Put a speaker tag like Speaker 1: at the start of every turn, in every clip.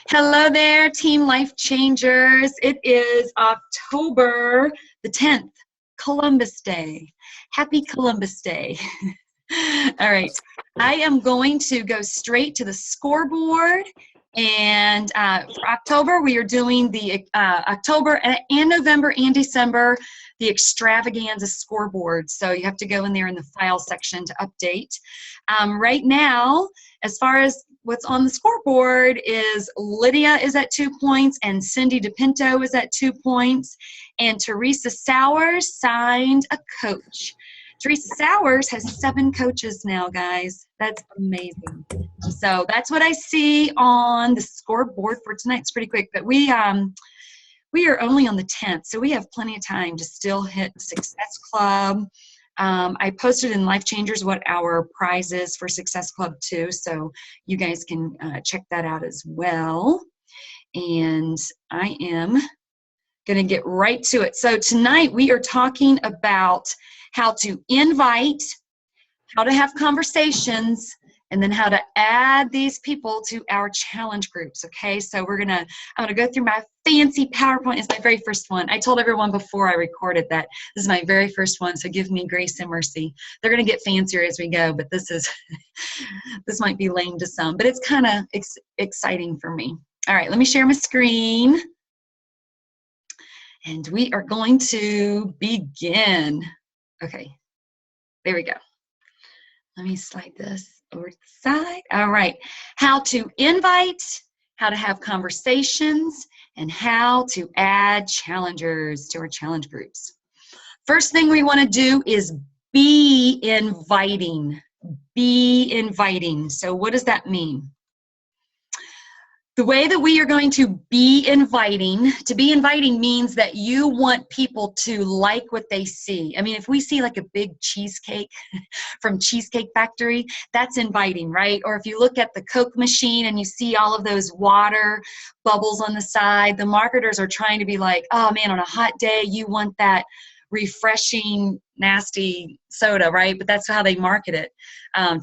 Speaker 1: Hello there, Team Life Changers. It is October the 10th, Columbus Day. Happy Columbus Day. All right, I am going to go straight to the scoreboard. And for October, we are doing the October and November and December, the extravaganza scoreboard. So you have to go in there in the file section to update. Right now, as far as what's on the scoreboard is Lydia is at 2 points and Cindy DePinto is at 2 points. And Teresa Sowers signed a coach. Teresa Sowers has 7 coaches now, guys. That's amazing. So that's what I see on the scoreboard for tonight. It's pretty quick, but we are only on the 10th, so we have plenty of time to still hit Success Club. I posted in Life Changers what our prize is for Success Club too, so you guys can check that out as well. And I am going to get right to it. So tonight we are talking about how to invite, how to have conversations, and then how to add these people to our challenge groups, okay? So I'm gonna go through my fancy PowerPoint. It's my very first one. I told everyone before I recorded that this is my very first one, so give me grace and mercy. They're gonna get fancier as we go, but this might be lame to some, but it's kind of exciting for me. All right, let me share my screen. And we are going to begin. Okay, there we go. Let me slide this over to the side. All right, how to invite, how to have conversations, and how to add challengers to our challenge groups. First thing we want to do is be inviting. Be inviting. So what does that mean? The way that we are going to be inviting means that you want people to like what they see. I mean, if we see like a big cheesecake from Cheesecake Factory, that's inviting, right? Or if you look at the Coke machine and you see all of those water bubbles on the side, the marketers are trying to be like, oh man, on a hot day, you want that refreshing, nasty soda, right? But that's how they market it,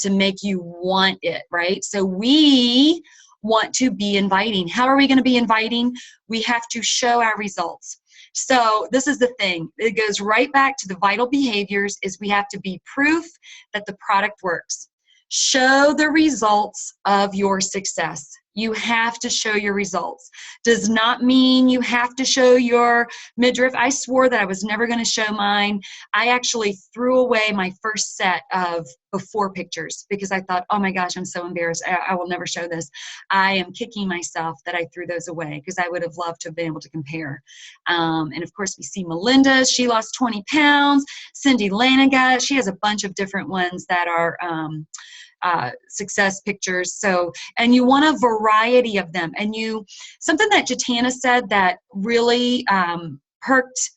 Speaker 1: to make you want it, right? So we want to be inviting. How are we going to be inviting? We have to show our results. So this is the thing. It goes right back to the vital behaviors is we have to be proof that the product works. Show the results of your success. You have to show your results. Does not mean you have to show your midriff. I swore that I was never going to show mine. I actually threw away my first set of before pictures because I thought, oh my gosh, I'm so embarrassed. I will never show this. I am kicking myself that I threw those away because I would have loved to have been able to compare. And of course, we see Melinda. She lost 20 pounds. Cindy Laniga. She has a bunch of different ones that are success pictures. So, and you want a variety of them. And something that Jatana said that really perked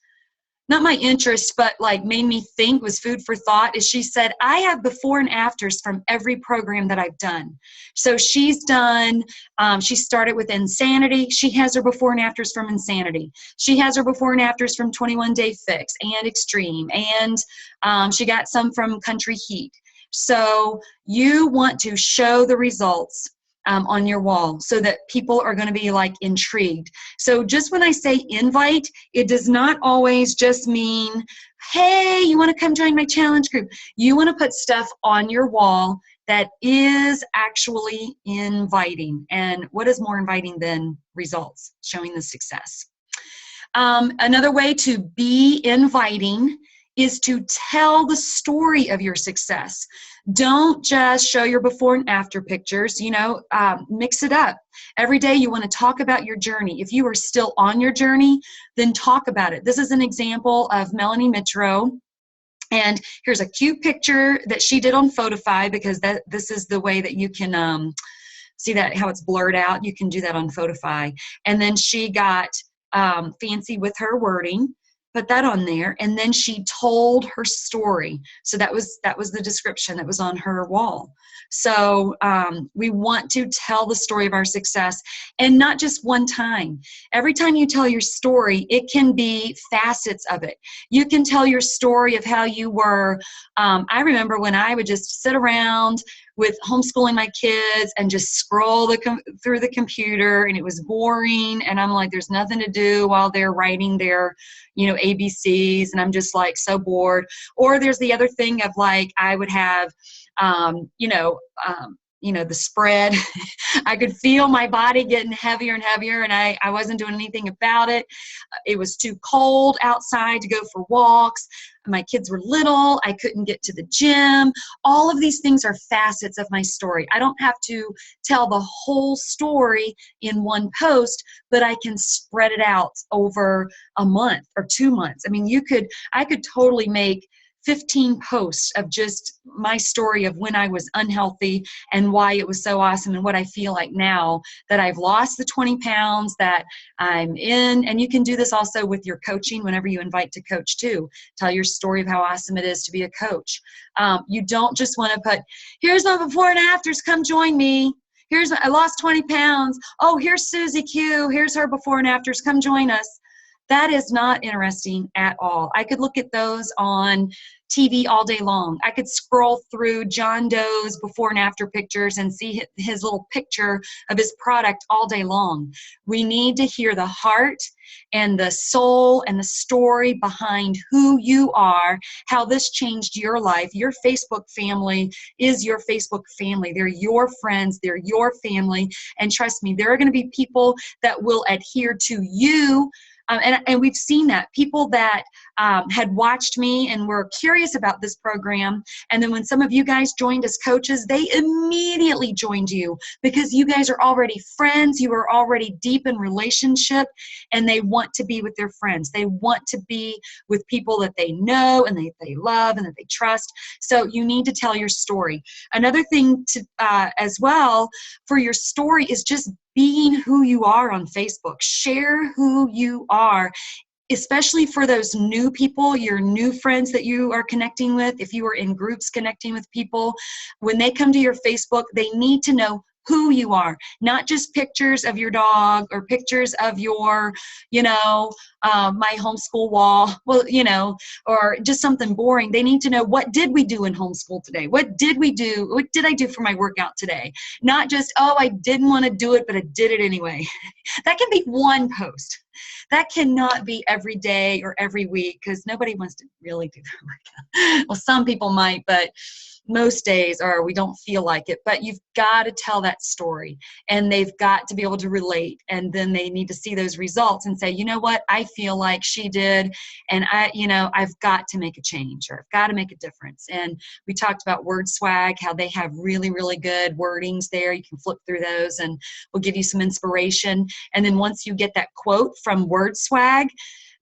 Speaker 1: not my interest, but like made me think, was food for thought, is she said, I have before and afters from every program that I've done. So she's done, she started with Insanity. She has her before and afters from Insanity. She has her before and afters from 21 Day Fix and Extreme. And she got some from Country Heat. So you want to show the results on your wall so that people are going to be like intrigued. So just when I say invite, it does not always just mean, hey, you want to come join my challenge group. You want to put stuff on your wall that is actually inviting. And what is more inviting than results, showing the success? Another way to be inviting is to tell the story of your success. Don't just show your before and after pictures, mix it up. Every day you want to talk about your journey. If you are still on your journey, then talk about it. This is an example of Melanie Mitro. And here's a cute picture that she did on Photify because this is the way that you can see that how it's blurred out. You can do that on Photify. And then she got fancy with her wording. Put that on there, and then she told her story. So that was the description that was on her wall. So we want to tell the story of our success, and not just one time. Every time you tell your story, it can be facets of it. You can tell your story of how you were. I remember when I would just sit around with homeschooling my kids and just scroll through the computer, and it was boring. And I'm like, there's nothing to do while they're writing their, ABCs. And I'm just like so bored. Or there's the other thing of like, I would have, the spread. I could feel my body getting heavier and heavier, and I wasn't doing anything about it. It was too cold outside to go for walks. My kids were little. I couldn't get to the gym. All of these things are facets of my story. I don't have to tell the whole story in one post, but I can spread it out over a month or 2 months. I mean, I could totally make 15 posts of just my story of when I was unhealthy and why it was so awesome, and what I feel like now that I've lost the 20 pounds that I'm in. And you can do this also with your coaching whenever you invite to coach too. Tell your story of how awesome it is to be a coach. You don't just want to put, here's my before and afters, come join me. I lost 20 pounds. Oh, here's Susie Q. Here's her before and afters, come join us. That is not interesting at all. I could look at those on TV all day long. I could scroll through John Doe's before and after pictures and see his little picture of his product all day long. We need to hear the heart and the soul and the story behind who you are, how this changed your life. Your Facebook family is your Facebook family. They're your friends. They're your family. And trust me, there are going to be people that will adhere to you. And we've seen that. People that had watched me and were curious about this program, and then when some of you guys joined as coaches, they immediately joined you because you guys are already friends. You are already deep in relationship, and they want to be with their friends. They want to be with people that they know and they love and that they trust. So you need to tell your story. Another thing to as well for your story is just being who you are on Facebook. Share who you are, especially for those new people, your new friends that you are connecting with. If you are in groups connecting with people, when they come to your Facebook, they need to know who you are, not just pictures of your dog or pictures of your, my homeschool wall, or just something boring. They need to know, what did we do in homeschool today? What did we do? What did I do for my workout today? Not just, oh, I didn't want to do it, but I did it anyway. That can be one post. That cannot be every day or every week, because nobody wants to really do their workout. Well, some people might, but most days we don't feel like it. But you've got to tell that story, and they've got to be able to relate, and then they need to see those results and say, you know what, I feel like she did, and I've got to make a change, or I've got to make a difference. And we talked about Word Swag, how they have really, really good wordings there. You can flip through those and we'll give you some inspiration. And then once you get that quote from Word Swag,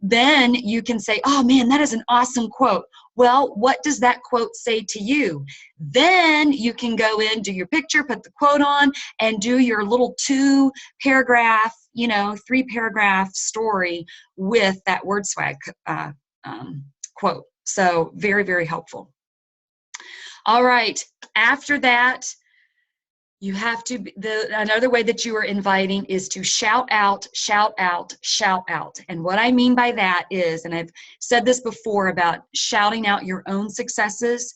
Speaker 1: then you can say, oh man, that is an awesome quote. Well, what does that quote say to you? Then you can go in, do your picture, put the quote on, and do your little 2-paragraph, 3-paragraph story with that Word Swag quote. So very, very helpful. All right. After that, you have to, another way that you are inviting is to shout out, shout out, shout out. And what I mean by that is, and I've said this before about shouting out your own successes,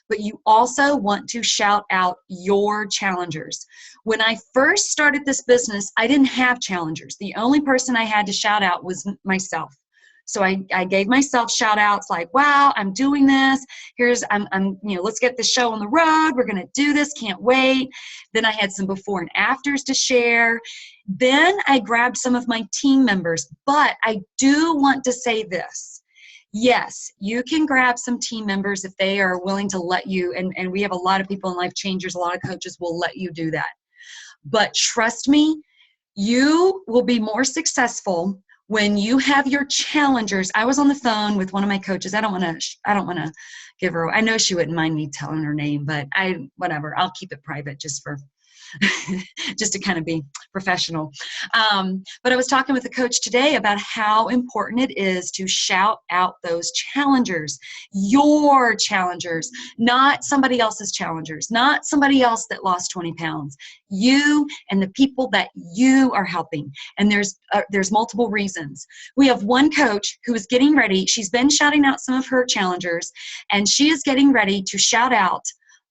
Speaker 1: but you also want to shout out your challengers. When I first started this business, I didn't have challengers. The only person I had to shout out was myself. So I gave myself shout outs like, wow, I'm doing this. Let's get the show on the road. We're going to do this. Can't wait. Then I had some before and afters to share. Then I grabbed some of my team members, but I do want to say this. Yes, you can grab some team members if they are willing to let you, and we have a lot of people in Life Changers, a lot of coaches will let you do that. But trust me, you will be more successful when you have your challengers. I was on the phone with one of my coaches. I don't want to give her, I know she wouldn't mind me telling her name, but whatever, I'll keep it private just to kind of be professional. But I was talking with a coach today about how important it is to shout out those challengers, your challengers, not somebody else's challengers, not somebody else that lost 20 pounds, you and the people that you are helping. And there's multiple reasons. We have one coach who is getting ready. She's been shouting out some of her challengers, and she is getting ready to shout out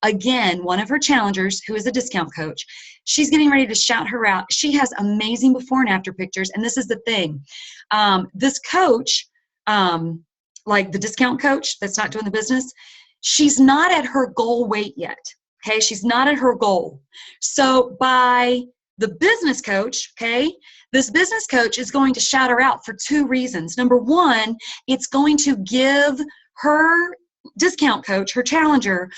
Speaker 1: again, one of her challengers, who is a discount coach, she's getting ready to shout her out. She has amazing before and after pictures. And this is the thing. This coach, like the discount coach that's not doing the business, she's not at her goal weight yet. Okay. She's not at her goal. So by the business coach, okay, this business coach is going to shout her out for 2 reasons. Number one, it's going to give her discount coach, her challenger,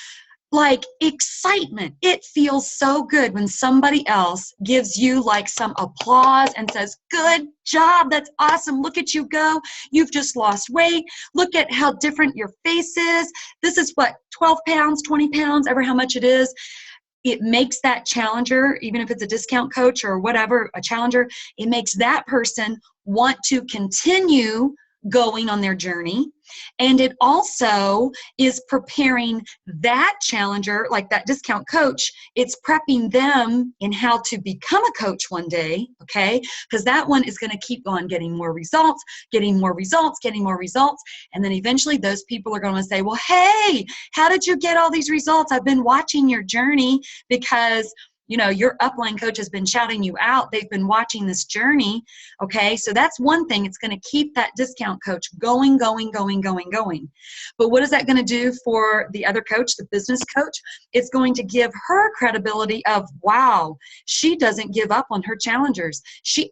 Speaker 1: like excitement. It feels so good when somebody else gives you like some applause and says, good job, that's awesome, look at you go, you've just lost weight, look at how different your face is, this is what, 12 pounds, 20 pounds, ever how much it is. It makes that challenger, even if it's a discount coach or whatever, a challenger, it makes that person want to continue going on their journey. And it also is preparing that challenger, like that discount coach, it's prepping them in how to become a coach one day, okay? Because that one is going to keep on getting more results, getting more results, getting more results. And then eventually those people are going to say, well, hey, how did you get all these results? I've been watching your journey because you know, your upline coach has been shouting you out. They've been watching this journey. Okay. So that's one thing. It's going to keep that discount coach going, going, going, going, going. But what is that going to do for the other coach, the business coach? It's going to give her credibility of, wow, she doesn't give up on her challengers.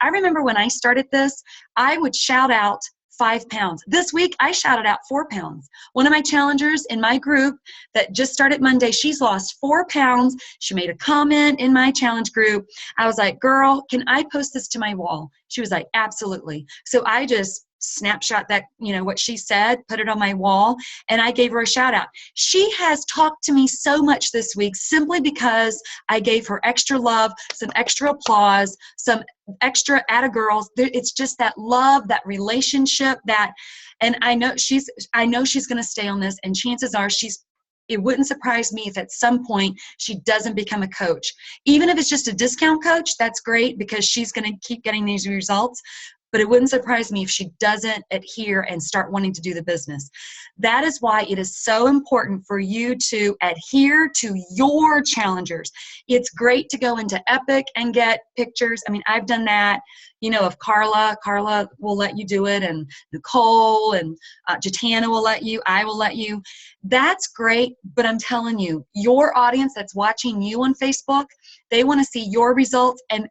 Speaker 1: I remember when I started this, I would shout out 5 pounds. This week, I shouted out 4 pounds. One of my challengers in my group that just started Monday, she's lost 4 pounds. She made a comment in my challenge group. I was like, girl, can I post this to my wall? She was like, absolutely. So I just snapshot that, you know, what she said, put it on my wall, and I gave her a shout out. She has talked to me so much this week simply because I gave her extra love, some extra applause, some extra atta girls. It's just that love, that relationship, and I know she's going to stay on this, and chances are it wouldn't surprise me if at some point she doesn't become a coach. Even if it's just a discount coach, that's great because she's going to keep getting these results. But it wouldn't surprise me if she doesn't adhere and start wanting to do the business. That is why it is so important for you to adhere to your challengers. It's great to go into Epic and get pictures. I mean, I've done that, you know, of Carla. Carla will let you do it, and Nicole and Jatana will let you. I will let you. That's great, but I'm telling you, your audience that's watching you on Facebook, they want to see your results and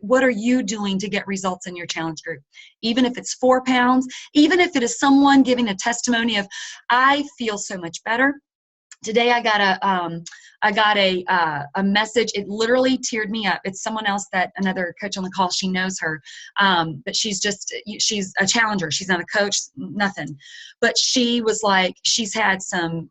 Speaker 1: what are you doing to get results in your challenge group? Even if it's 4 pounds, even if it is someone giving a testimony of, I feel so much better. Today I got a message. It literally teared me up. It's someone else, another coach on the call. She knows her, but she's a challenger. She's not a coach, nothing. But she was like, she's had some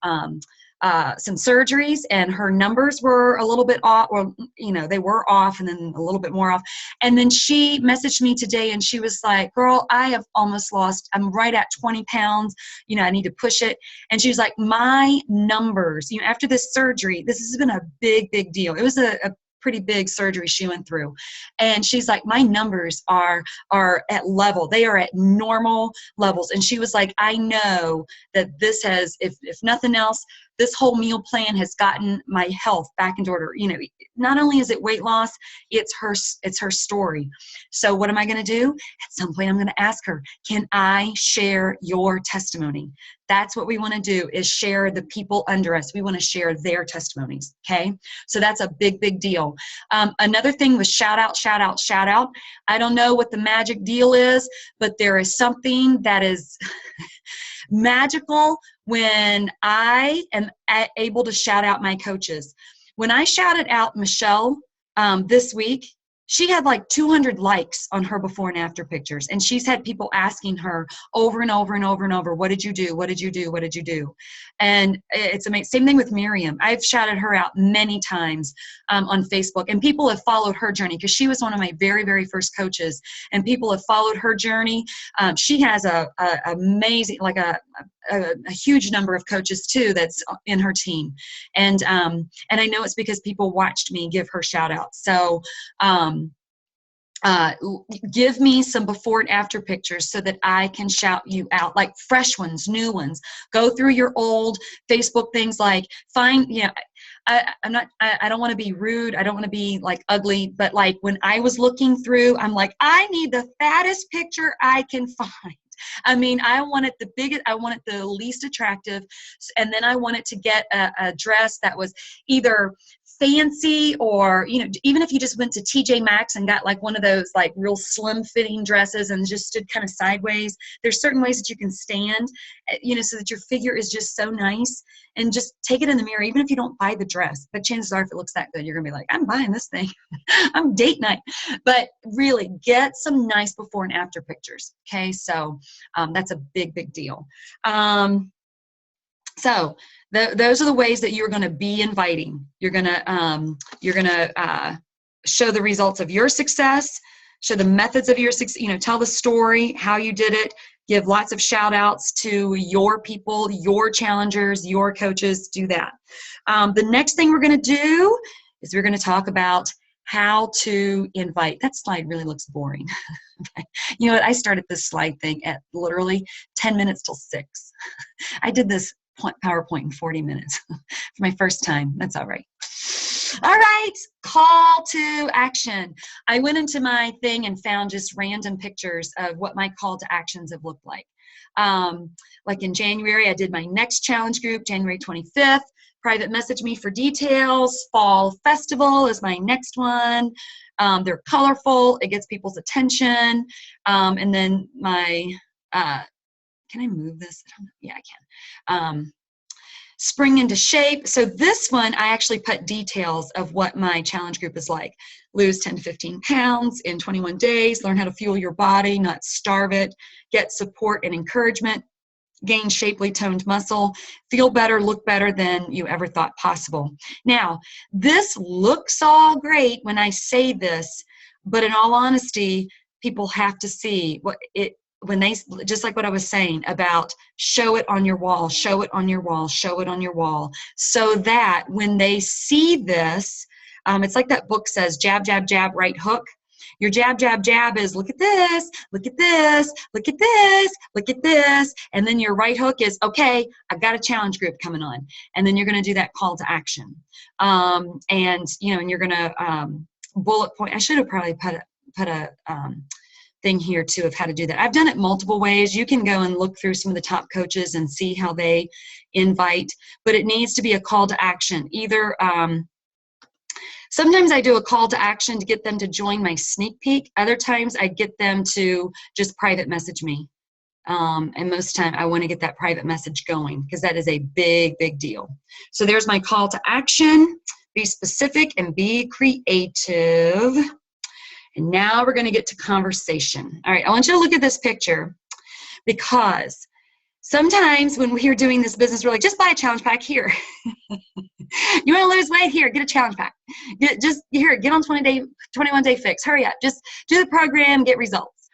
Speaker 1: surgeries, and her numbers were a little bit off, or, you know, they were off and then a little bit more off. And then she messaged me today and she was like, girl, I have almost lost, I'm right at 20 pounds. You know, I need to push it. And she was like, my numbers, you know, after this surgery, this has been a big, big deal. It was a pretty big surgery she went through. And she's like, my numbers are at level. They are at normal levels. And she was like, I know that this has, if nothing else, this whole meal plan has gotten my health back into order. You know, not only is it weight loss, it's her story. So what am I going to do? At some point, I'm going to ask her, can I share your testimony? That's what we want to do, is share the people under us. We want to share their testimonies. Okay. So that's a big, big deal. Another thing was shout out, shout out, shout out. I don't know what the magic deal is, but there is something that is magical when I am able to shout out my coaches. When I shouted out Michelle this week, she had like 200 likes on her before and after pictures. And she's had people asking her over and over and over and over, what did you do? What did you do? What did you do? And it's amazing. Same thing with Miriam. I've shouted her out many times on Facebook, and people have followed her journey because she was one of my very, very first coaches, and people have followed her journey. She has a amazing, like a huge number of coaches too that's in her team. And I know it's because people watched me give her shout outs. So give me some before and after pictures so that I can shout you out, like fresh ones, new ones. Go through your old Facebook things, like find, you know, I don't want to be rude. I don't want to be like ugly, but like when I was looking through, I'm like, I need the fattest picture I can find. I mean, I want it the biggest, I want it the least attractive. And then I wanted to get a dress that was either fancy, or, you know, even if you just went to TJ Maxx and got like one of those like real slim fitting dresses and just stood kind of sideways. There's certain ways that you can stand, you know, so that your figure is just so nice, and just take it in the mirror, even if you don't buy the dress. But chances are, if it looks that good, you're gonna be like, I'm buying this thing. I'm date night. But really get some nice before and after pictures. Okay. So that's a big, big deal. So those are the ways that you're going to be inviting. You're going to show the results of your success, show the methods of your success, you know, tell the story, how you did it, give lots of shout outs to your people, your challengers, your coaches. Do that. The next thing we're going to do is we're going to talk about how to invite. That slide really looks boring. Okay. You know what? I started this slide thing at literally 10 minutes till 6. I did this PowerPoint in 40 minutes for my first time. That's all right. All right, call to action. I went into my thing and found just random pictures of what my call to actions have looked like. Like in January, I did my next challenge group, January 25th. Private message me for details. Fall festival is my next one. They're colorful. It gets people's attention. And then my, can I move this? Yeah, I can. Spring into shape. So this one, I actually put details of what my challenge group is like. Lose 10 to 15 pounds in 21 days. Learn how to fuel your body, not starve it. Get support and encouragement. Gain shapely toned muscle, feel better, look better than you ever thought possible. Now, this looks all great when I say this, but in all honesty, people have to see what it, when they, just like what I was saying about show it on your wall, show it on your wall, show it on your wall, so that when they see this, it's like that book says, jab, jab, jab, right hook. Your jab, jab, jab is look at this, look at this, look at this, look at this. And then your right hook is, okay, I've got a challenge group coming on. And then you're going to do that call to action. And, you know, and you're going to bullet point. I should have probably put a thing here too of how to do that. I've done it multiple ways. You can go and look through some of the top coaches and see how they invite, but it needs to be a call to action. Either, sometimes I do a call to action to get them to join my sneak peek. Other times I get them to just private message me. And most of the time I want to get that private message going because that is a big, big deal. So there's my call to action. Be specific and be creative. And now we're going to get to conversation. All right, I want you to look at this picture because sometimes when we're doing this business, we're like, just buy a challenge pack here. You want to lose weight? Here, get a challenge pack. Get on 21 day fix. Hurry up. Just do the program, get results.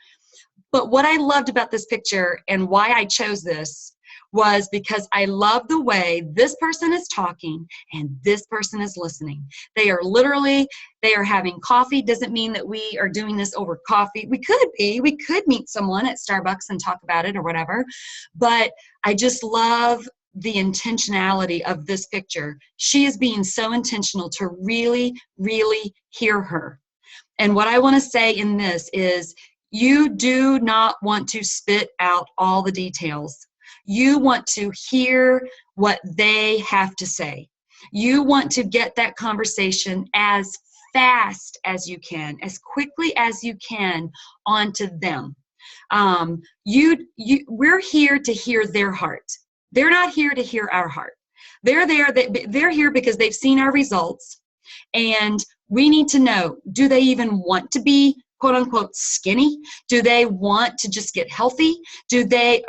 Speaker 1: But what I loved about this picture and why I chose this was because I love the way this person is talking and this person is listening. They are having coffee. Doesn't mean that we are doing this over coffee. We could meet someone at Starbucks and talk about it or whatever. But I just love the intentionality of this picture. She is being so intentional to really, really hear her. And what I want to say in this is you do not want to spit out all the details. You want to hear what they have to say. You want to get that conversation as fast as you can, as quickly as you can onto them. We're here to hear their heart. They're not here to hear our heart. They're here because they've seen our results, and we need to know, do they even want to be quote unquote skinny? Do they want to just get healthy? I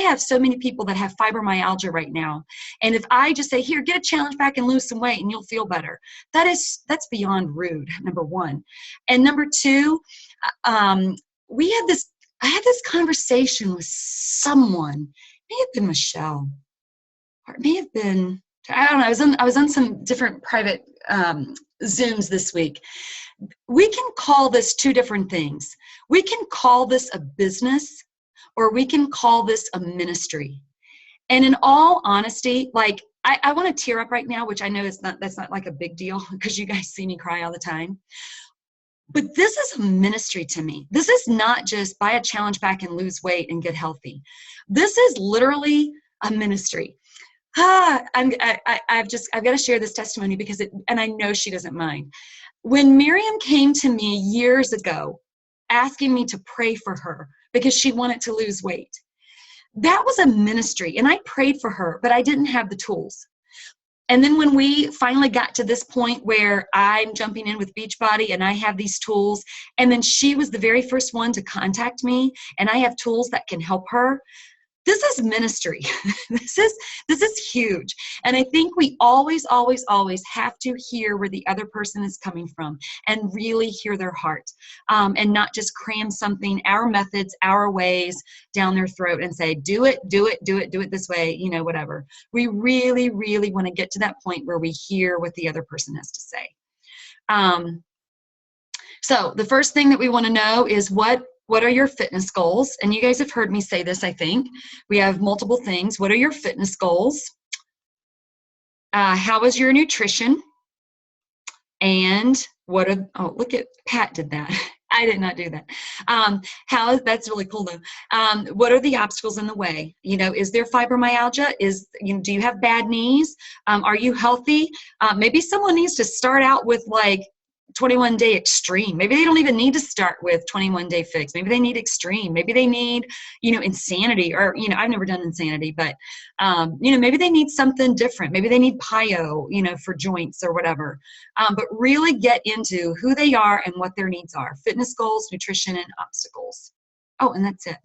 Speaker 1: have so many people that have fibromyalgia right now. And if I just say, here, get a challenge pack and lose some weight and you'll feel better. That's beyond rude, number one. And number two, I had this conversation with someone. It may have been Michelle, or it may have been, I don't know. I was on some different private Zooms this week. We can call this two different things. We can call this a business, or we can call this a ministry. And in all honesty, like I want to tear up right now, which I know that's not like a big deal because you guys see me cry all the time. But this is a ministry to me. This is not just buy a challenge pack and lose weight and get healthy. This is literally a ministry. I've got to share this testimony because and I know she doesn't mind. When Miriam came to me years ago, asking me to pray for her because she wanted to lose weight, that was a ministry, and I prayed for her, but I didn't have the tools. And then when we finally got to this point where I'm jumping in with Beachbody and I have these tools, and then she was the very first one to contact me, and I have tools that can help her. This is ministry. This is huge. And I think we always have to hear where the other person is coming from and really hear their heart, and not just cram something, our methods, our ways down their throat and say, do it this way, whatever. We really want to get to that point where we hear what the other person has to say. So the first thing that we want to know is what are your fitness goals? And you guys have heard me say this, I think. We have multiple things. What are your fitness goals? How is your nutrition? And look at Pat did that. I did not do that. That's really cool though. What are the obstacles in the way? Is there fibromyalgia? Do you have bad knees? Are you healthy? Maybe someone needs to start out with like 21-day extreme. Maybe they don't even need to start with 21-day fix. Maybe they need extreme. Maybe they need, insanity, or, I've never done insanity, but, maybe they need something different. Maybe they need PIO, for joints or whatever. But really get into who they are and what their needs are. Fitness goals, nutrition, and obstacles. Oh, and that's it.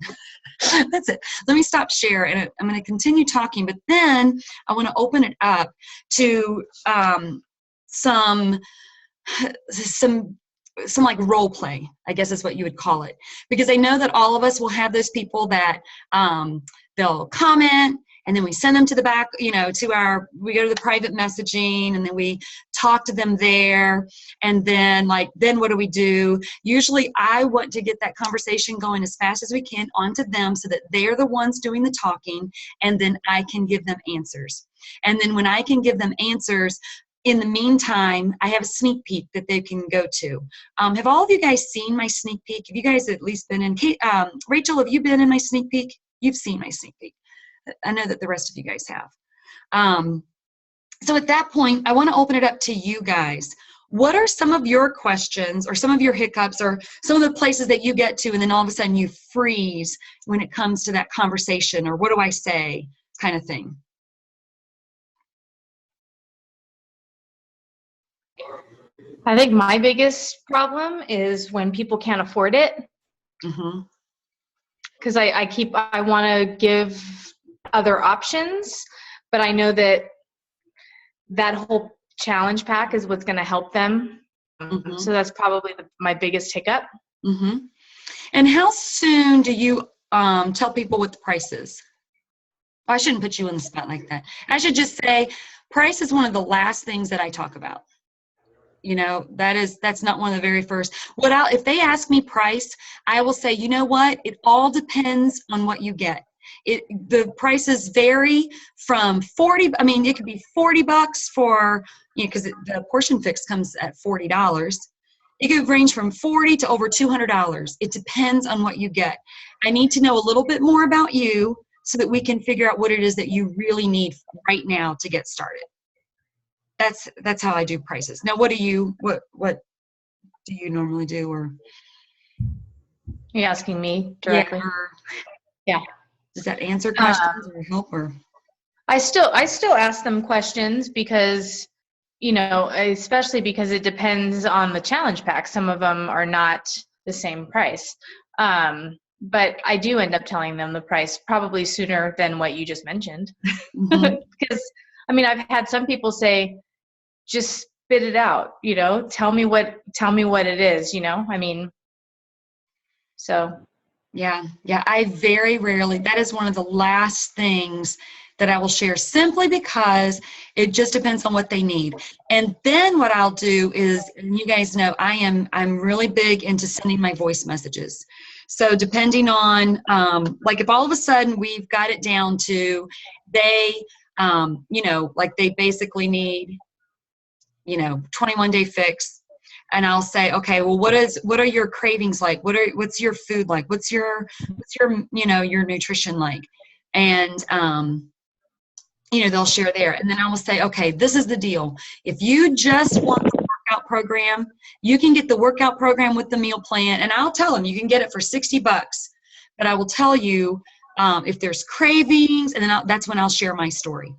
Speaker 1: That's it. Let me stop share, and I'm going to continue talking, but then I want to open it up to some like role play, I guess is what you would call it. Because I know that all of us will have those people that they'll comment, and then we send them to the back, we go to the private messaging, and then we talk to them there. And then what do we do? Usually I want to get that conversation going as fast as we can onto them so that they're the ones doing the talking, and then I can give them answers. And then when I can give them answers, in the meantime, I have a sneak peek that they can go to. Have all of you guys seen my sneak peek? Have you guys at least been in? Rachel, have you been in my sneak peek? You've seen my sneak peek. I know that the rest of you guys have. So at that point, I want to open it up to you guys. What are some of your questions or some of your hiccups or some of the places that you get to and then all of a sudden you freeze when it comes to that conversation, or what do I say kind of thing?
Speaker 2: I think my biggest problem is when people can't afford it. Because I want to give other options, but I know that whole challenge pack is what's going to help them. So that's probably my biggest hiccup.
Speaker 1: And how soon do you tell people what the price is? I shouldn't put you on the spot like that. I should just say price is one of the last things that I talk about. That's not one of the very first. If they ask me price, I will say, you know what? It all depends on what you get. The prices vary from 40. I mean, it could be $40 for, because the portion fix comes at $40. It could range from $40 to over $200. It depends on what you get. I need to know a little bit more about you so that we can figure out what it is that you really need right now to get started. That's how I do prices. Now, what do you normally do? Or
Speaker 2: you're asking me directly? Yeah.
Speaker 1: Does that answer questions or help? Or
Speaker 2: I still ask them questions because, especially because it depends on the challenge pack. Some of them are not the same price. But I do end up telling them the price probably sooner than what you just mentioned. Because, I've had some people say, just spit it out, tell me what it is, so.
Speaker 1: Yeah. I very rarely, that is one of the last things that I will share simply because it just depends on what they need. And then what I'll do is, and you guys know, I'm really big into sending my voice messages. So depending on, like if all of a sudden we've got it down to they, like they basically need, 21-day fix. And I'll say, okay, well, what are your cravings like? What's your food like? What's your your nutrition like? And, they'll share there. And then I will say, okay, this is the deal. If you just want the workout program, you can get the workout program with the meal plan. And I'll tell them you can get it for $60. But I will tell you if there's cravings, and then that's when I'll share my story.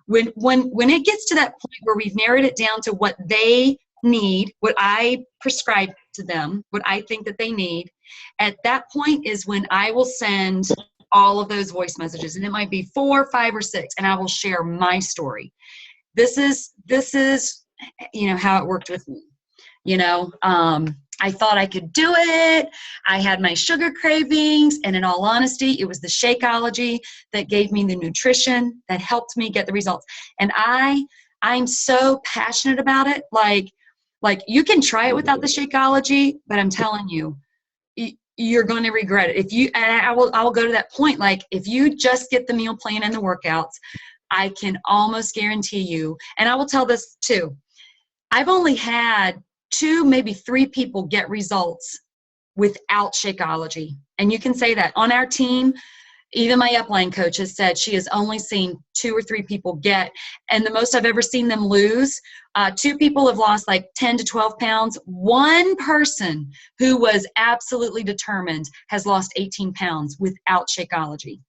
Speaker 1: When it gets to that point where we've narrowed it down to what they need, what I prescribe to them, what I think that they need, at that point is when I will send all of those voice messages, and it might be 4, 5, or 6, and I will share my story. This is how it worked with me. I thought I could do it. I had my sugar cravings, and in all honesty, it was the Shakeology that gave me the nutrition that helped me get the results. And I'm so passionate about it. Like you can try it without the Shakeology, but I'm telling you, you're going to regret it. I will go to that point. Like if you just get the meal plan and the workouts, I can almost guarantee you, and I will tell this too, I've only had 2, maybe 3 people get results without Shakeology. And you can say that on our team, even my upline coach has said she has only seen 2 or 3 people get, and the most I've ever seen them lose, 2 people have lost like 10 to 12 pounds. 1 person who was absolutely determined has lost 18 pounds without Shakeology.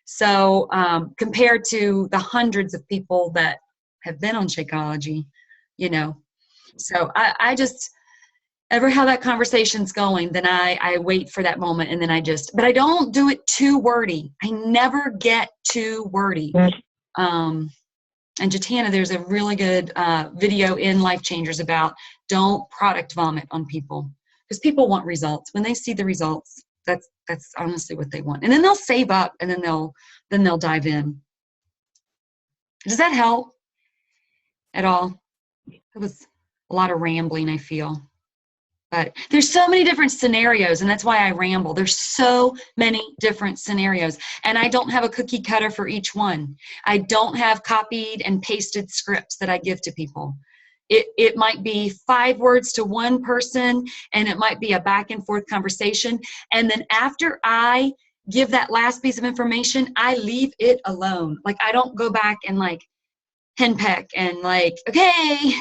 Speaker 1: So compared to the hundreds of people that have been on Shakeology, so I just, ever how that conversation's going, then I wait for that moment, and then but I don't do it too wordy. I never get too wordy. And Jatana, there's a really good video in Life Changers about don't product vomit on people, because people want results. When they see the results, that's honestly what they want. And then they'll save up, and then they'll dive in. Does that help at all? That was a lot of rambling, I feel. But there's so many different scenarios, and that's why I ramble. There's so many different scenarios, and I don't have a cookie cutter for each one. I don't have copied and pasted scripts that I give to people. It might be 5 words to one person, and it might be a back and forth conversation. And then after I give that last piece of information, I leave it alone. Like I don't go back and henpeck and okay.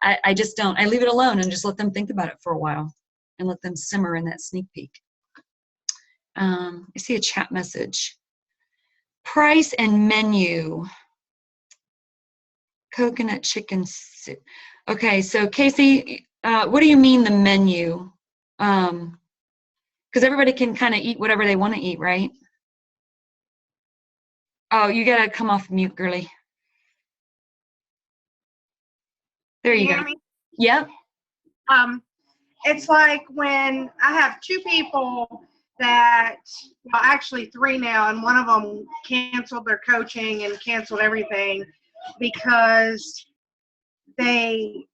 Speaker 1: I just don't. I leave it alone and just let them think about it for a while and let them simmer in that sneak peek. I see a chat message. Price and menu. Coconut chicken soup. Okay, so Casey, what do you mean the menu? Because everybody can kind of eat whatever they want to eat, right? Oh, you got to come off mute, girly. There you go. Yep.
Speaker 3: It's like when I have 2 people that, well, actually 3 now, and one of them canceled their coaching and canceled everything because they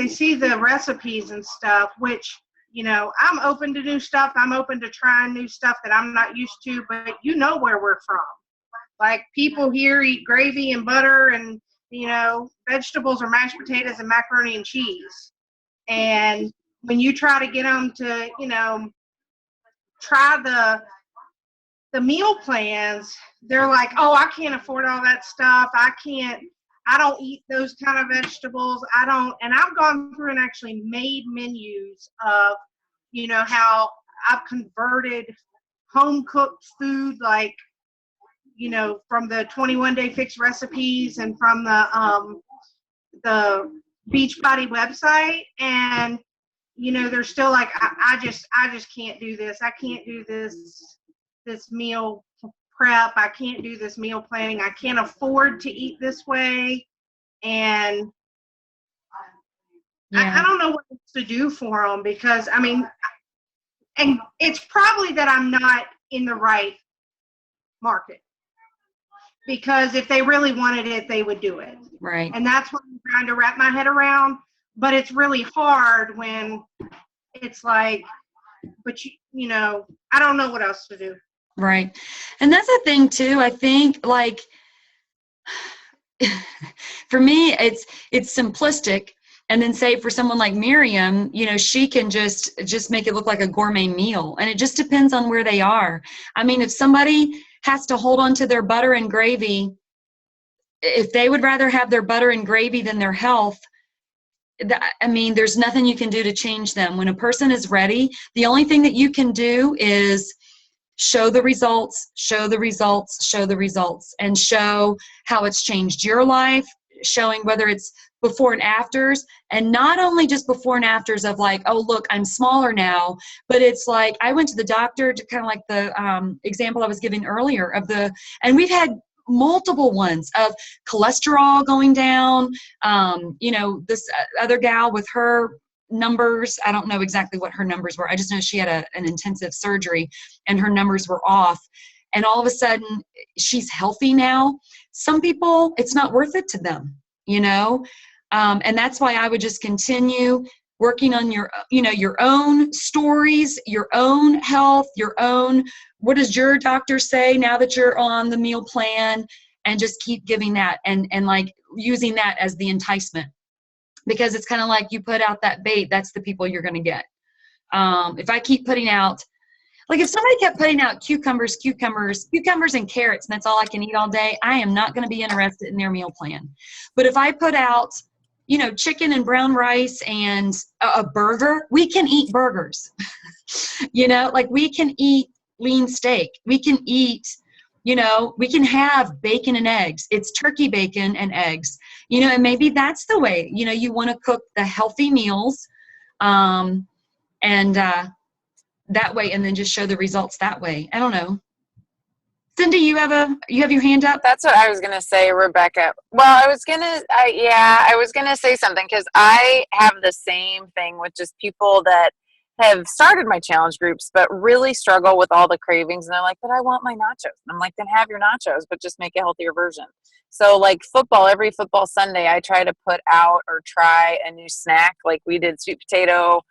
Speaker 3: see the recipes and stuff, which, I'm open to new stuff. I'm open to trying new stuff that I'm not used to, but where we're from. Like people here eat gravy and butter and, vegetables or mashed potatoes and macaroni and cheese. And when you try to get them to, try the meal plans, they're like, oh, I can't afford all that stuff. I don't eat those kind of vegetables. And I've gone through and actually made menus of, how I've converted home cooked food, like, from the 21-day fix recipes and from the Beachbody website, and they're still like, I just can't do this. I can't do this meal prep. I can't do this meal planning. I can't afford to eat this way, and I don't know what to do for them, because and it's probably that I'm not in the right market. because if they really wanted it, they would do it.
Speaker 1: Right.
Speaker 3: And that's what I'm trying to wrap my head around. But it's really hard when it's like, but you know, I don't know what else to do.
Speaker 1: Right. And that's the thing too. I think like for me, it's simplistic. And then say for someone like Miriam, you know, she can just make it look like a gourmet meal. And it just depends on where they are. I mean, if somebody has to hold on to their butter and gravy, if they would rather have their butter and gravy than their health, I mean, there's nothing you can do to change them. When a person is ready, the only thing that you can do is show the results, show the results, show the results, and show how it's changed your life, showing whether it's before and afters, and not only just before and afters of like, oh, look, I'm smaller now, but it's like, I went to the doctor to kind of like the example I was giving earlier of and we've had multiple ones of cholesterol going down. You know, this other gal with her numbers, I don't know exactly what her numbers were. I just know she had an intensive surgery and her numbers were off. And all of a sudden she's healthy now. Some people, it's not worth it to them, you know? And that's why I would just continue working on your, you know, your own stories, your own health, your own, what does your doctor say now that you're on the meal plan, and just keep giving that and like using that as the enticement, because it's kind of like you put out that bait, that's the people you're going to get. If I keep putting out, like if somebody kept putting out cucumbers and carrots, and that's all I can eat all day, I am not going to be interested in their meal plan. But if I put out, you know, chicken and brown rice and a burger, we can eat burgers. You know, like we can eat lean steak. We can eat, you know, we can have bacon and eggs. It's turkey bacon and eggs, you know, and maybe that's the way, you know, you want to cook the healthy meals that way, and then just show the results that way. I don't know. Cindy, you have your hand up?
Speaker 4: That's what I was going to say, Rebecca. Well, I was going to say something, because I have the same thing with just people that have started my challenge groups, but really struggle with all the cravings. And they're like, but I want my nachos. And I'm like, then have your nachos, but just make a healthier version. So like every football Sunday, I try to put out or try a new snack. Like we did sweet potato,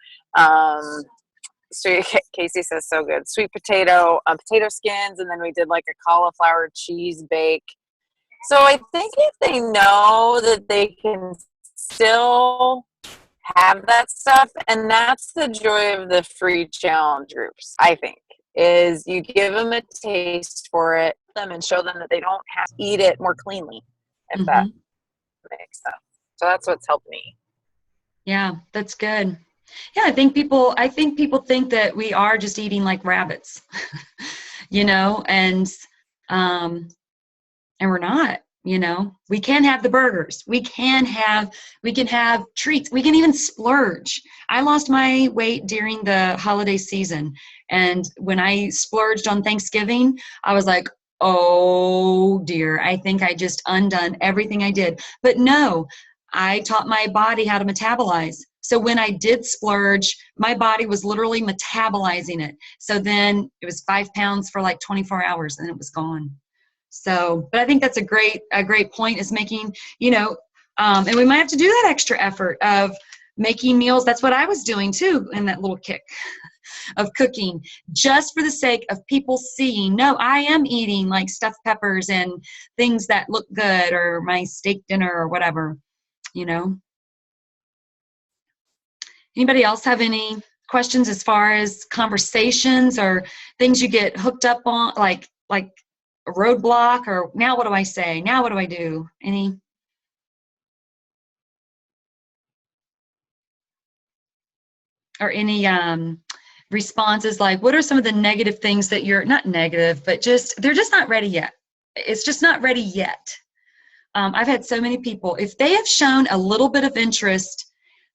Speaker 4: Casey says so good. Sweet potato, potato skins, and then we did like a cauliflower cheese bake. So I think if they know that they can still have that stuff, and that's the joy of the free challenge groups, I think, is you give them a taste for it and show them that they don't have to eat it more cleanly, if that makes sense. So that's what's helped me.
Speaker 1: Yeah, that's good. Yeah, I think people think that we are just eating like rabbits, you know, and we're not, you know. We can have the burgers. We can have treats. We can even splurge. I lost my weight during the holiday season, and when I splurged on Thanksgiving, I was like, oh dear, I think I just undone everything I did. But no, I taught my body how to metabolize. So when I did splurge, my body was literally metabolizing it. So then it was 5 pounds for like 24 hours and it was gone. So, but I think that's a great point, is making, you know, and we might have to do that extra effort of making meals. That's what I was doing too, in that little kick of cooking, just for the sake of people seeing, no, I am eating like stuffed peppers and things that look good, or my steak dinner or whatever, you know. Anybody else have any questions as far as conversations or things you get hooked up on, like a roadblock, or now what do I say? Now what do I do? Any? Or any responses, like what are some of the negative things that you're, not negative, but just, they're just not ready yet. It's just not ready yet. I've had so many people, if they have shown a little bit of interest,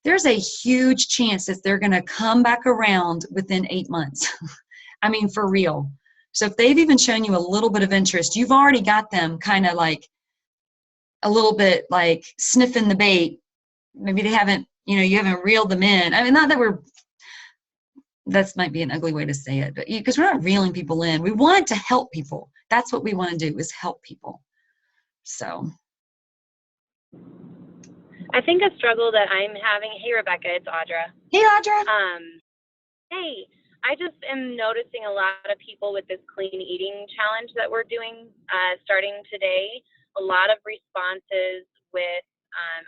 Speaker 1: there's a huge chance that they're going to come back around within 8 months. I mean, for real. So if they've even shown you a little bit of interest, you've already got them kind of like a little bit like sniffing the bait. Maybe they haven't, you know, you haven't reeled them in. I mean, not that that might be an ugly way to say it, but because we're not reeling people in. We want to help people. That's what we want to do, is help people. So.
Speaker 5: I think a struggle that I'm having, hey Rebecca, it's Audra.
Speaker 1: Hey, Audra.
Speaker 5: Hey, I just am noticing a lot of people with this clean eating challenge that we're doing starting today. A lot of responses with,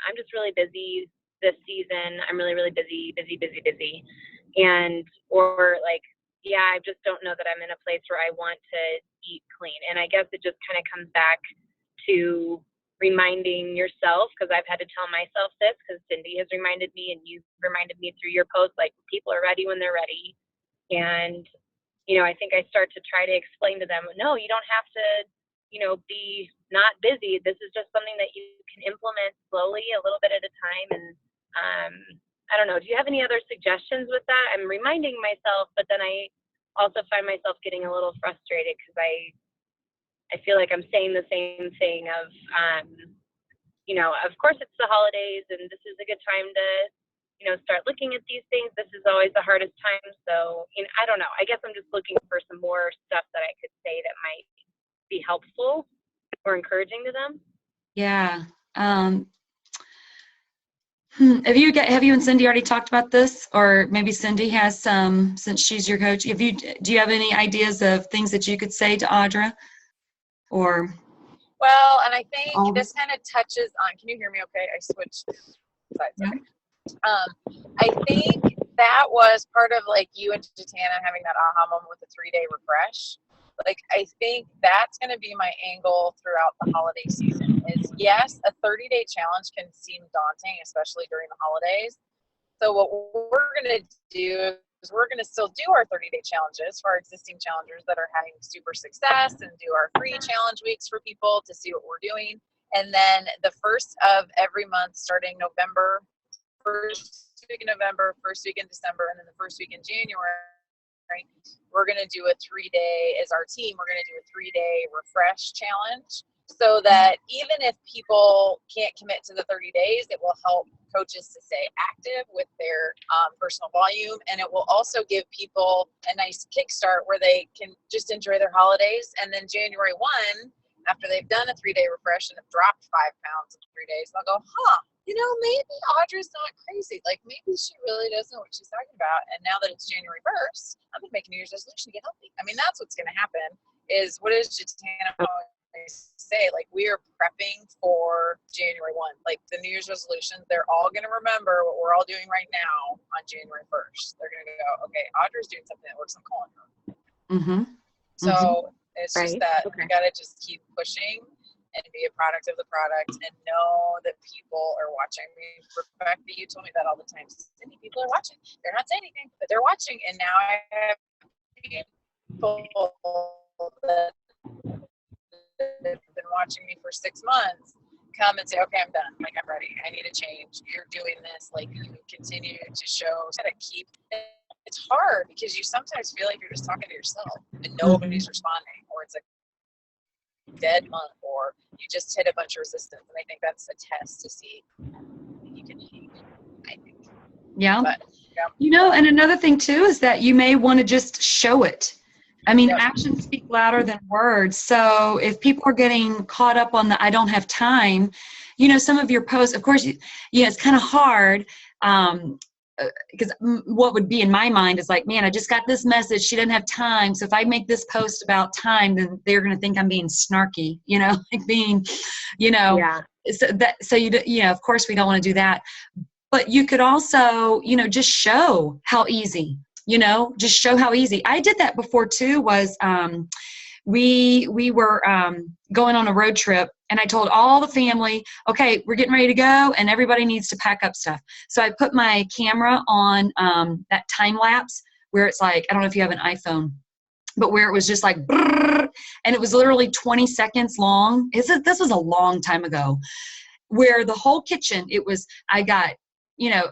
Speaker 5: I'm just really busy this season. I'm really, really busy. And, or like, yeah, I just don't know that I'm in a place where I want to eat clean. And I guess it just kind of comes back to reminding yourself, because I've had to tell myself this, because Cindy has reminded me and you've reminded me through your post, like people are ready when they're ready. And, you know, I think I start to try to explain to them, no, you don't have to, you know, be not busy. This is just something that you can implement slowly, a little bit at a time. And I don't know, do you have any other suggestions with that? I'm reminding myself, but then I also find myself getting a little frustrated because I feel like I'm saying the same thing of, you know, of course it's the holidays and this is a good time to, you know, start looking at these things. This is always the hardest time. So, you know, I don't know. I guess I'm just looking for some more stuff that I could say that might be helpful or encouraging to them.
Speaker 1: Yeah. Have you and Cindy already talked about this, or maybe Cindy has some, since she's your coach? Do you have any ideas of things that you could say to Audra? Or
Speaker 4: well, and I think this kind of touches on, can you hear me okay? I switched sides.
Speaker 1: Yeah.
Speaker 4: Okay. I think that was part of like you and Jatana having that aha moment with the 3-day refresh. Like, I think that's going to be my angle throughout the holiday season is, yes, a 30-day challenge can seem daunting, especially during the holidays. So what we're going to do is we're going to still do our 30-day challenges for our existing challengers that are having super success, and do our free challenge weeks for people to see what we're doing. And then the first of every month, starting November, first week in November, first week in December, and then the first week in January, we're going to do a 3-day, as our team, we're going to do a 3-day refresh challenge, so that even if people can't commit to the 30 days, it will help coaches to stay active with their personal volume. And it will also give people a nice kickstart where they can just enjoy their holidays. And then January 1, after they've done a 3-day refresh and have dropped 5 pounds in 3 days, they'll go, you know, maybe Audra's not crazy. Like, maybe she really does know what she's talking about. And now that it's January 1st, I'm going to make a New Year's resolution to get healthy. I mean, that's what's going to happen. Is what does Jatana always say? Like, we are prepping for January 1. Like, the New Year's resolutions, they're all going to remember what we're all doing right now on January 1st. They're going to go, okay, Audra's doing something that works. I'm calling her.
Speaker 1: Mm-hmm.
Speaker 4: So it's just
Speaker 5: Right.
Speaker 4: that
Speaker 5: Okay.
Speaker 4: we got to just keep pushing and be a product of the product, and know that people are watching. I mean, Rebecca, you told me that all the time. Cindy, people are watching. They're not saying anything, but they're watching. And now I have people that have been watching me for 6 months come and say, okay, I'm done. Like, I'm ready. I need a change. You're doing this. Like, you continue to show, to keep. It's hard because you sometimes feel like you're just talking to yourself and nobody's responding, or it's a dead month, or you just hit a bunch of resistance. And I think that's a test to see if you can eat, I think.
Speaker 1: Yeah.
Speaker 4: But, yeah.
Speaker 1: You know, and another thing too is that you may want to just show it. I mean,
Speaker 4: Yep.
Speaker 1: actions speak louder than words. So if people are getting caught up on the I don't have time, you know, some of your posts, of course, it's kind of hard, because what would be in my mind is like, man, I just got this message. She didn't have time. So if I make this post about time, then they're going to think I'm being snarky, you know, like being, you know,
Speaker 5: Yeah.
Speaker 1: so you know, of course we don't want to do that. But you could also, you know, just show how easy, you know, just show how easy. I did that before too, was we were going on a road trip, and I told all the family, okay, we're getting ready to go, and everybody needs to pack up stuff. So I put my camera on that time lapse where it's like, I don't know if you have an iPhone, but where it was just like, brrr, and it was literally 20 seconds long. This was a long time ago, where the whole kitchen, I got, you know,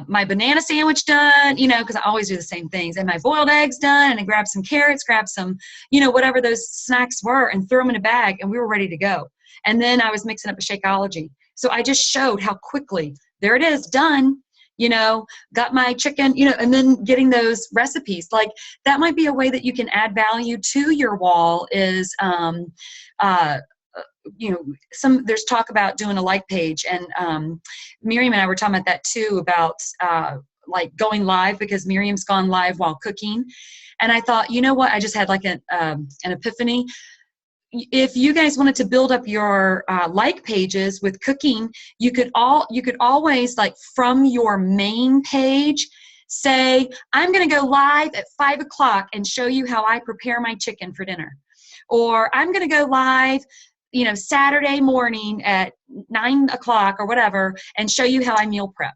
Speaker 1: my banana sandwich done, you know, because I always do the same things, and my boiled eggs done, and I grabbed some carrots, grabbed some, you know, whatever those snacks were, and threw them in a bag, and we were ready to go. And then I was mixing up a Shakeology. So I just showed how quickly, there it is, done, you know, got my chicken, you know, and then getting those recipes. Like, that might be a way that you can add value to your wall, is there's talk about doing a like page, and Miriam and I were talking about that too, about like going live, because Miriam's gone live while cooking. And I thought, you know what, I just had like an epiphany. If you guys wanted to build up your like pages with cooking, you could always, like, from your main page, say, I'm going to go live at 5 o'clock and show you how I prepare my chicken for dinner. Or I'm going to go live, Saturday morning at 9 o'clock or whatever, and show you how I meal prep,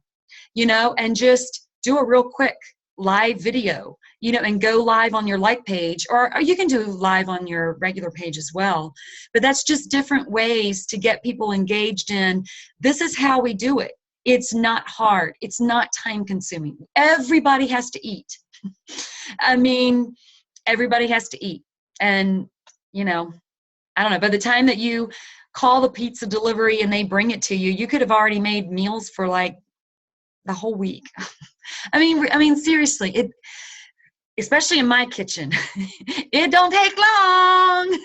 Speaker 1: and just do a real quick live video, and go live on your like page, or you can do live on your regular page as well. But that's just different ways to get people engaged in, this is how we do it. It's not hard. It's not time consuming. Everybody has to eat. I mean, everybody has to eat. And, I don't know, by the time that you call the pizza delivery and they bring it to you, you could have already made meals for like the whole week. I mean, seriously, especially in my kitchen, it don't take long.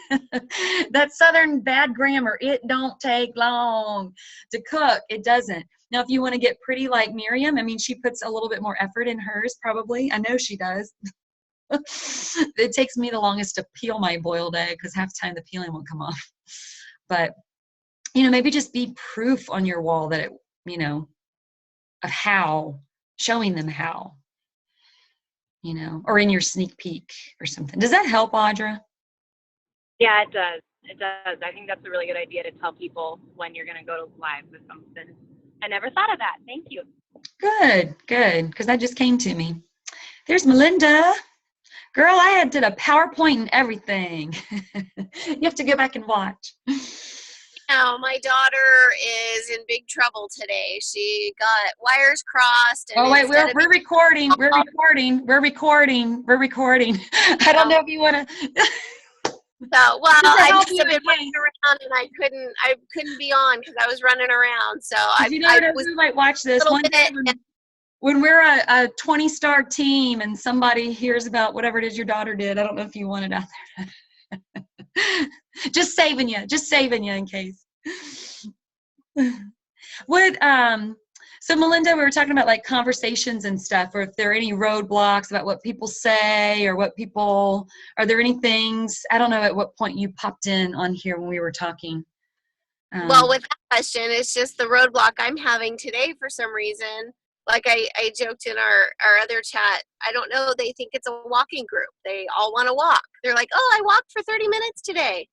Speaker 1: That Southern bad grammar, it don't take long to cook. It doesn't. Now, if you want to get pretty like Miriam, she puts a little bit more effort in hers, probably. I know she does. It takes me the longest to peel my boiled egg, because half the time the peeling won't come off. But, maybe just be proof on your wall that of how, showing them how. Or in your sneak peek or something. Does that help, Audra?
Speaker 5: Yeah, it does. It does. I think that's a really good idea to tell people when you're going to go live with something. I never thought of that. Thank you.
Speaker 1: Good, because that just came to me. There's Melinda. Girl, I did a PowerPoint and everything. You have to go back and watch.
Speaker 6: Now, my daughter is in big trouble today. She got wires crossed. And
Speaker 1: oh, wait, we're recording. We're recording. I don't know if you want to.
Speaker 6: So, well, I just have been running around, and I couldn't be on because I was running around. So I was,
Speaker 1: who might watch this one day when we're a 20-star team and somebody hears about whatever it is your daughter did. I don't know if you want it out there. Just saving you in case. So Melinda, we were talking about like conversations and stuff, or if there are any roadblocks about what people say, or are there any things, I don't know at what point you popped in on here when we were talking.
Speaker 6: Well, with that question, it's just the roadblock I'm having today for some reason. Like I joked in our other chat, I don't know, they think it's a walking group. They all want to walk. They're like, oh, I walked for 30 minutes today.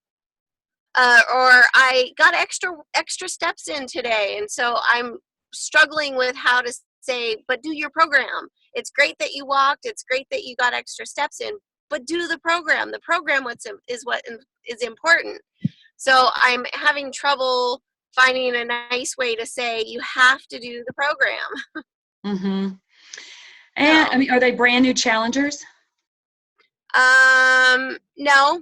Speaker 6: Or I got extra steps in today. And so I'm struggling with how to say, but do your program. It's great that you walked. It's great that you got extra steps in, but do the program. The program is what is important. So I'm having trouble finding a nice way to say you have to do the program.
Speaker 1: Mm-hmm. And are they brand new challengers?
Speaker 6: No.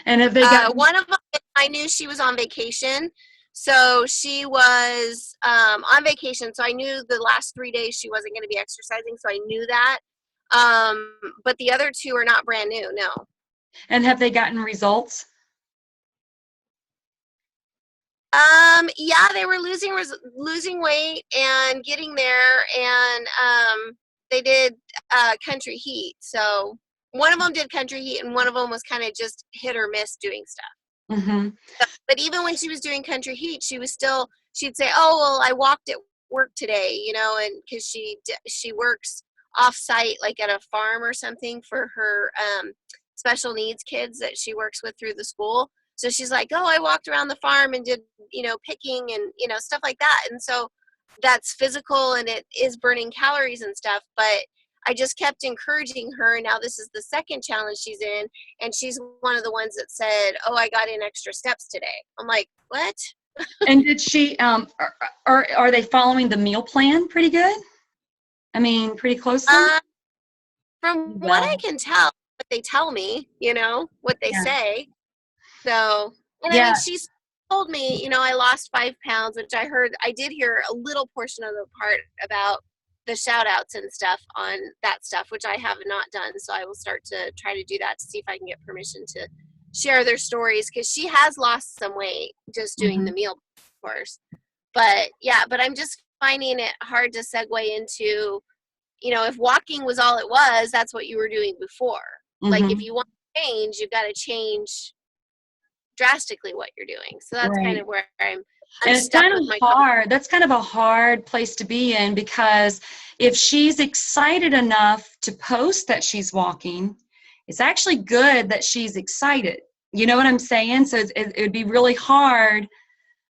Speaker 1: And have they got
Speaker 6: one of them? I knew she was on vacation, so she was on vacation. So I knew the last 3 days she wasn't going to be exercising. So I knew that. But the other two are not brand new. No.
Speaker 1: And have they gotten results?
Speaker 6: Yeah, they were losing weight and getting there, and they did country heat. So one of them did country heat, and one of them was kind of just hit or miss doing stuff.
Speaker 1: Mm-hmm.
Speaker 6: But even when she was doing country heat, she'd say, "Oh, well, I walked at work today," and because she works off-site, like at a farm or something for her special needs kids that she works with through the school. So she's like, oh, I walked around the farm and did, picking and, stuff like that. And so that's physical and it is burning calories and stuff. But I just kept encouraging her. Now this is the second challenge she's in. And she's one of the ones that said, oh, I got in extra steps today. I'm like, what?
Speaker 1: And did she, are they following the meal plan pretty good? I mean, pretty closely?
Speaker 6: From what I can tell, what they tell me, what they say. So, and I mean, she's told me, I lost 5 pounds, which I did hear a little portion of the part about the shout outs and stuff on that stuff, which I have not done. So I will start to try to do that to see if I can get permission to share their stories, because she has lost some weight just doing the meal course. But yeah, but I'm just finding it hard to segue into, if walking was all it was, that's what you were doing before. Like if you want to change, you've got to change drastically what you're doing. So that's kind of where I'm
Speaker 1: and it's
Speaker 6: stuck
Speaker 1: kind
Speaker 6: with
Speaker 1: of
Speaker 6: my
Speaker 1: hard. That's kind of a hard place to be in, because if she's excited enough to post that she's walking, it's actually good that she's excited. You know what I'm saying? So it would be really hard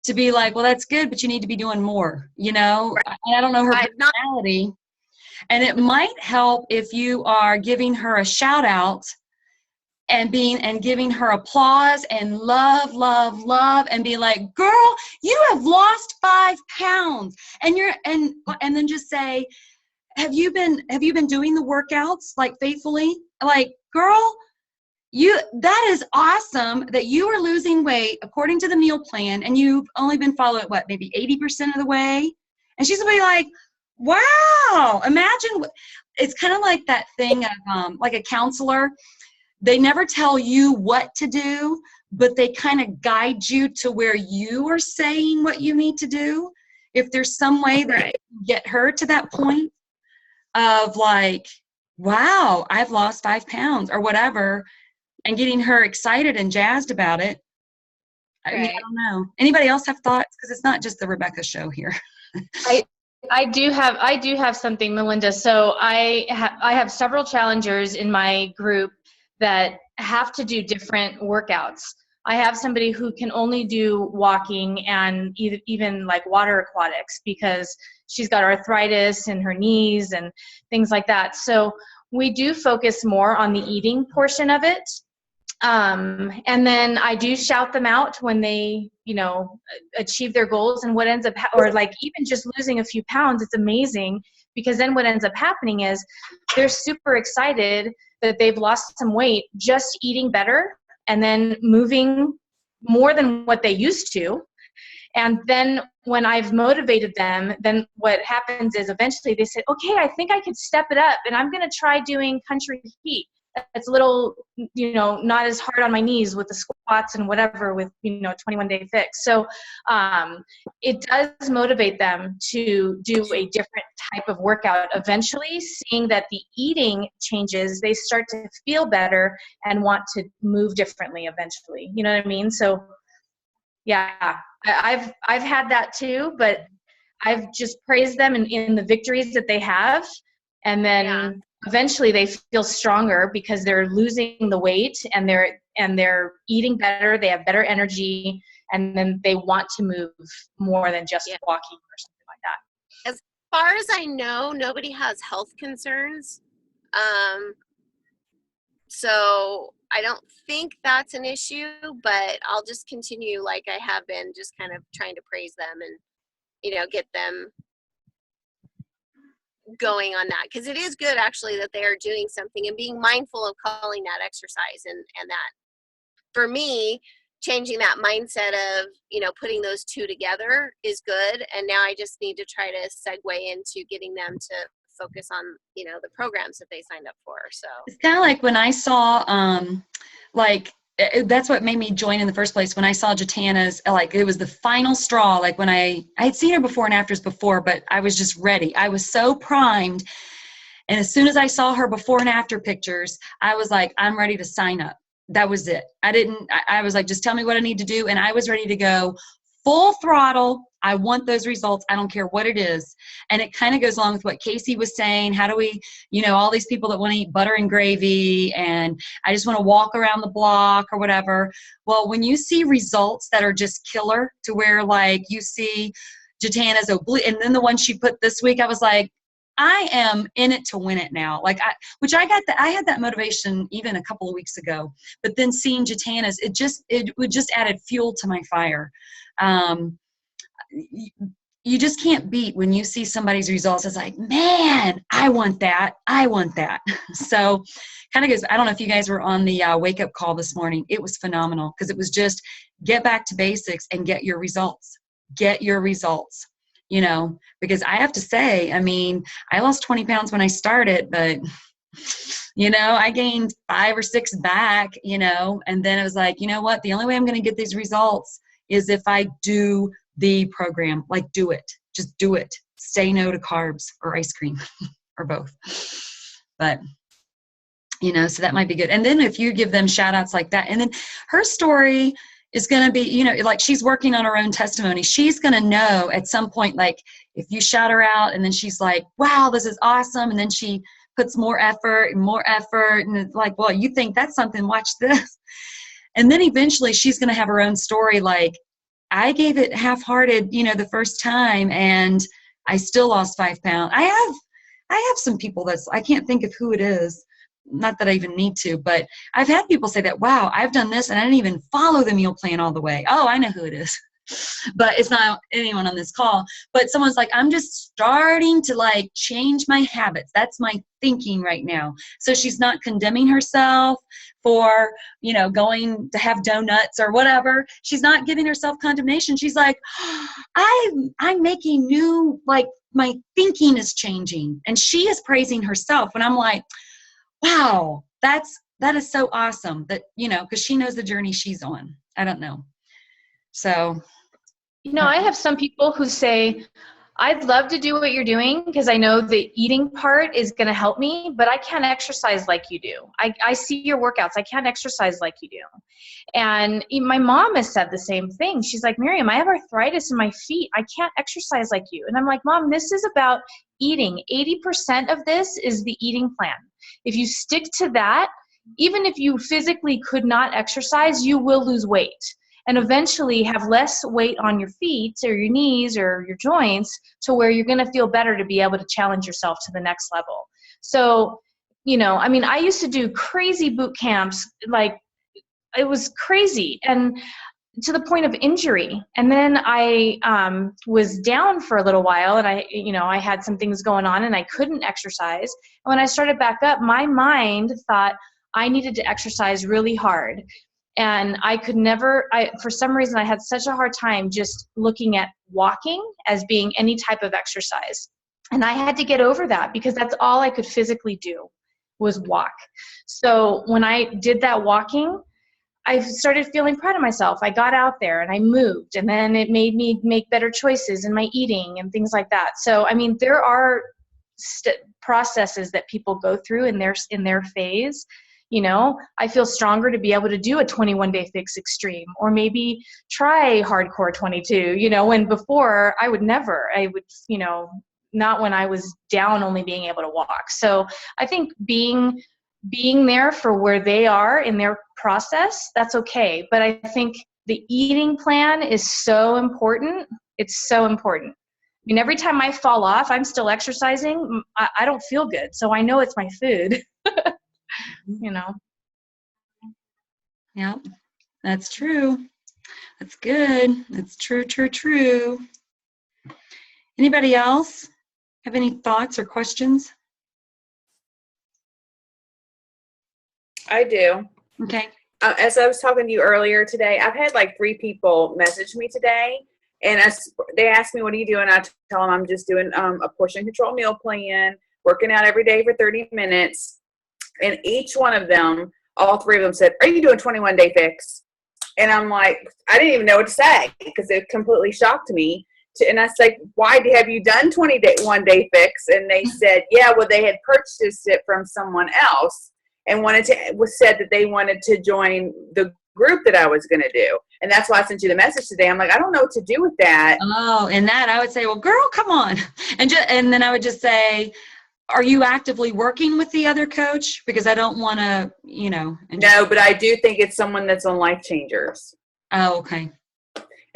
Speaker 1: to be like, well, that's good, but you need to be doing more, And I don't know her personality. And it might help if you are giving her a shout out and giving her applause and love, and be like, girl, you have lost 5 pounds. And and then just say, have you been doing the workouts like faithfully? Like, girl, that is awesome that you are losing weight according to the meal plan, and you've only been following maybe 80% of the way. And she's gonna be like, wow, imagine. It's kind of like that thing of like a counselor. They never tell you what to do, but they kind of guide you to where you are saying what you need to do. If there's some way that you can get her to that point of like, wow, I've lost 5 pounds or whatever, and getting her excited and jazzed about it. I don't know. Anybody else have thoughts? Because it's not just the Rebecca show here.
Speaker 2: I do have something, Melinda. So I have several challengers in my group that have to do different workouts. I have somebody who can only do walking and even like water aquatics, because she's got arthritis in her knees and things like that. So we do focus more on the eating portion of it. And then I do shout them out when they, achieve their goals, and what ends up, or like even just losing a few pounds, it's amazing, because then what ends up happening is they're super excited that they've lost some weight just eating better and then moving more than what they used to. And then when I've motivated them, then what happens is eventually they say, okay, I think I could step it up, and I'm going to try doing country heat. It's a little, not as hard on my knees with the squats and whatever with, 21-day fix. So it does motivate them to do a different type of workout. Eventually, seeing that the eating changes, they start to feel better and want to move differently eventually. You know what I mean? So yeah, I've had that too, but I've just praised them in the victories that they have. And then eventually they feel stronger because they're losing the weight, and they're eating better. They have better energy, and then they want to move more than just walking or something like that.
Speaker 6: As far as I know, nobody has health concerns. So I don't think that's an issue, but I'll just continue like I have been, just kind of trying to praise them and, get them going on that, because it is good actually that they are doing something and being mindful of calling that exercise, and that for me, changing that mindset of putting those two together is good. And now I just need to try to segue into getting them to focus on the programs that they signed up for. So
Speaker 1: it's kind of like when I saw that's what made me join in the first place. When I saw Jatana's, like, it was the final straw. Like when I had seen her before and afters before, but I was just ready. I was so primed. And as soon as I saw her before and after pictures, I was like, I'm ready to sign up. That was it. I was like, just tell me what I need to do. And I was ready to go full throttle. I want those results. I don't care what it is. And it kind of goes along with what Casey was saying. How do we, all these people that want to eat butter and gravy, and I just want to walk around the block or whatever. Well, when you see results that are just killer, to where like you see Jatana's oblique, and then the one she put this week, I was like, I am in it to win it now. Like I had that motivation even a couple of weeks ago, but then seeing Jatana's, it just added fuel to my fire. You just can't beat when you see somebody's results. It's like, man, I want that. So kind of goes, I don't know if you guys were on the wake up call this morning. It was phenomenal, because it was just get back to basics and get your results. Because I have to say, I mean, I lost 20 pounds when I started, but I gained 5 or 6 back, and then it was like, you know what? The only way I'm going to get these results is if I do the program, like do it, just do it. Say no to carbs or ice cream or both. But, so that might be good. And then if you give them shout outs like that, and then her story is going to be, like she's working on her own testimony. She's going to know at some point, like if you shout her out and then she's like, wow, this is awesome. And then she puts more effort. And it's like, well, you think that's something, watch this. And then eventually she's going to have her own story. Like I gave it half-hearted, the first time and I still lost 5 pounds. I have some people I can't think of who it is. Not that I even need to, but I've had people say that, wow, I've done this and I didn't even follow the meal plan all the way. Oh, I know who it is. But it's not anyone on this call. But someone's like, I'm just starting to like change my habits. That's my thinking right now. So she's not condemning herself for, going to have donuts or whatever. She's not giving herself condemnation. She's like, I'm making new, like my thinking is changing. And she is praising herself. And I'm like, wow, that is so awesome that, because she knows the journey she's on. I don't know. So,
Speaker 2: I have some people who say, I'd love to do what you're doing because I know the eating part is going to help me, but I can't exercise like you do. I see your workouts. I can't exercise like you do. And my mom has said the same thing. She's like, Miriam, I have arthritis in my feet. I can't exercise like you. And I'm like, Mom, this is about eating. 80% of this is the eating plan. If you stick to that, even if you physically could not exercise, you will lose weight. And eventually have less weight on your feet or your knees or your joints to where you're going to feel better to be able to challenge yourself to the next level. So, I used to do crazy boot camps, like it was crazy and to the point of injury. And then I was down for a little while and I had some things going on and I couldn't exercise. And when I started back up, my mind thought I needed to exercise really hard. And I could never, for some reason, I had such a hard time just looking at walking as being any type of exercise. And I had to get over that because that's all I could physically do was walk. So when I did that walking, I started feeling proud of myself. I got out there and I moved, and then it made me make better choices in my eating and things like that. So, there are processes that people go through in their phase. I feel stronger to be able to do a 21-day fix extreme or maybe try hardcore 22, when before I would never, not when I was down only being able to walk. So I think being there for where they are in their process, that's okay. But I think the eating plan is so important. It's so important. Every time I fall off, I'm still exercising. I don't feel good. So I know it's my food.
Speaker 1: Yeah, that's true. That's good. That's true. Anybody else have any thoughts or questions?
Speaker 7: I do.
Speaker 1: Okay.
Speaker 7: As I was talking to you earlier today, I've had like 3 people message me today, and they ask me, what are you doing? I tell them I'm just doing a portion control meal plan, working out every day for 30 minutes. And each one of them, all 3 of them said, are you doing 21-day fix? And I'm like, I didn't even know what to say because it completely shocked me. And I was like, why have you done 21-day fix? And they said, yeah, well, they had purchased it from someone else and said that they wanted to join the group that I was going to do. And that's why I sent you the message today. I'm like, I don't know what to do with that.
Speaker 1: Oh, and that I would say, well, girl, come on. And then I would just say, are you actively working with the other coach? Because I don't want to,
Speaker 7: No, but I do think it's someone that's on Life Changers.
Speaker 1: Oh, okay.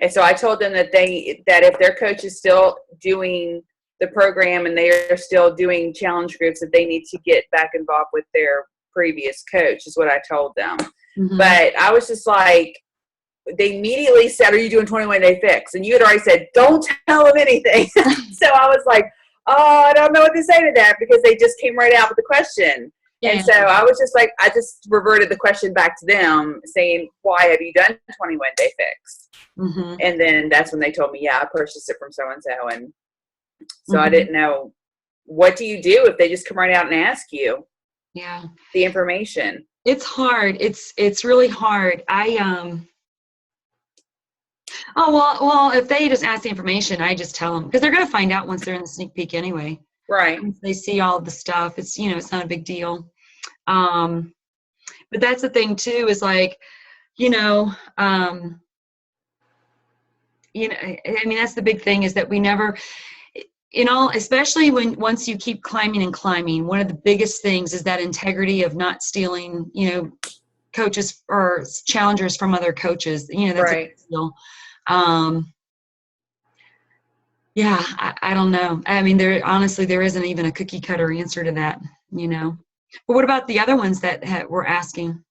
Speaker 7: And so I told them that if their coach is still doing the program and they are still doing challenge groups, that they need to get back involved with their previous coach is what I told them. Mm-hmm. But I was just like, they immediately said, are you doing 21-day fix? And you had already said, don't tell them anything. So I was like, oh, I don't know what to say to that because they just came right out with the question. Yeah. And so I was just like, I just reverted the question back to them saying, why have you done 21-day fix? Mm-hmm. And then that's when they told me, yeah, I purchased it from so-and-so. And so I didn't know, what do you do if they just come right out and ask you?
Speaker 1: Yeah.
Speaker 7: the information.
Speaker 1: It's hard. It's really hard. Oh, well, if they just ask the information, I just tell them, because they're going to find out once they're in the sneak peek anyway.
Speaker 7: Right.
Speaker 1: Once they see all the stuff, it's, it's not a big deal. But that's the thing too, is like, I mean, that's the big thing, is that we never, especially once you keep climbing and climbing, one of the biggest things is that integrity of not stealing, coaches or challengers from other coaches. That's
Speaker 7: Right.
Speaker 1: a big deal. Yeah, I don't know. I mean, there isn't even a cookie cutter answer to that, But what about the other ones that were asking?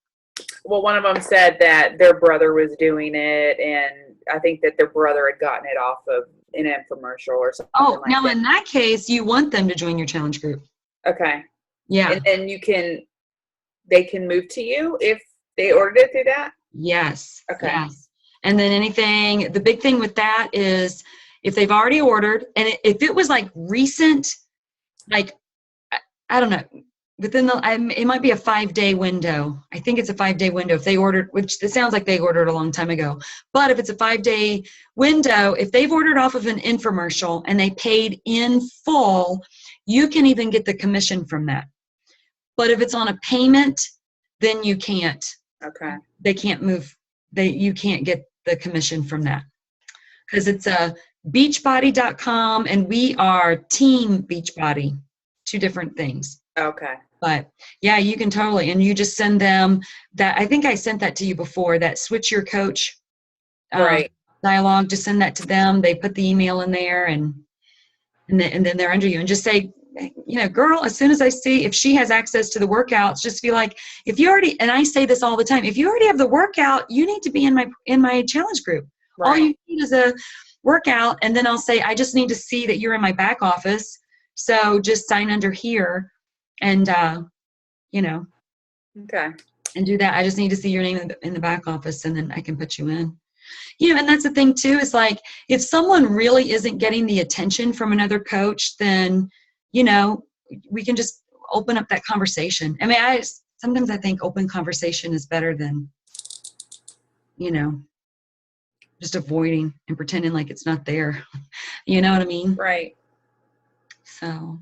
Speaker 7: Well, one of them said that their brother was doing it, and I think that their brother had gotten it off of an infomercial or something like that.
Speaker 1: Now in that case, you want them to join your challenge group.
Speaker 7: Okay.
Speaker 1: Yeah.
Speaker 7: And then they can move to you if they ordered it through that?
Speaker 1: Yes.
Speaker 7: Okay.
Speaker 1: Yes. And then the big thing with that is if they've already ordered, and if it was like recent, like, I don't know, it might be a 5-day window. I think it's a 5-day window if they ordered, which it sounds like they ordered a long time ago. But if it's a 5-day window, if they've ordered off of an infomercial and they paid in full, you can even get the commission from that. But if it's on a payment, then you can't.
Speaker 7: Okay.
Speaker 1: They can't move. You can't get the commission from that, because it's a beachbody.com and we are Team Beachbody, 2 different things.
Speaker 7: Okay.
Speaker 1: But yeah, you can totally, and you just send them that. I think I sent that to you before, that switch your coach
Speaker 7: Right.
Speaker 1: dialogue. Just send that to them. They put the email in there, and then they're under you, and just say, girl, as soon as I see if she has access to the workouts, just be like, if you already, and I say this all the time, if you already have the workout, you need to be in my challenge group.
Speaker 7: Right.
Speaker 1: All you need is a workout. And then I'll say, I just need to see that you're in my back office. So just sign under here and,
Speaker 7: Okay.
Speaker 1: and do that. I just need to see your name in the back office, and then I can put you in. And that's the thing too, is like, if someone really isn't getting the attention from another coach, then, we can just open up that conversation. I mean, sometimes I think open conversation is better than, just avoiding and pretending like it's not there. You know what I mean?
Speaker 7: Right.
Speaker 1: So.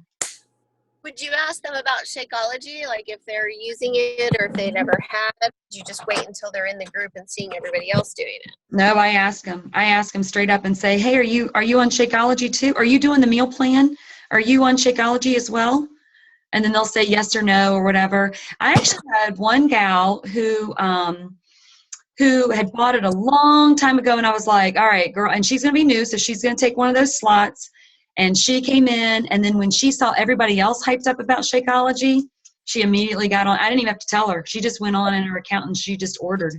Speaker 6: Would you ask them about Shakeology, like if they're using it or if they never have? Did you just wait until they're in the group and seeing everybody else doing it?
Speaker 1: No, I ask them straight up and say, hey, are you on Shakeology too? Are you doing the meal plan? Are you on Shakeology as well? And then they'll say yes or no or whatever. I actually had one gal who had bought it a long time ago, and I was like, all right, girl, and she's going to be new, so she's going to take one of those slots. And she came in, and then when she saw everybody else hyped up about Shakeology, she immediately got on. I didn't even have to tell her. She just went on in her account and she just ordered.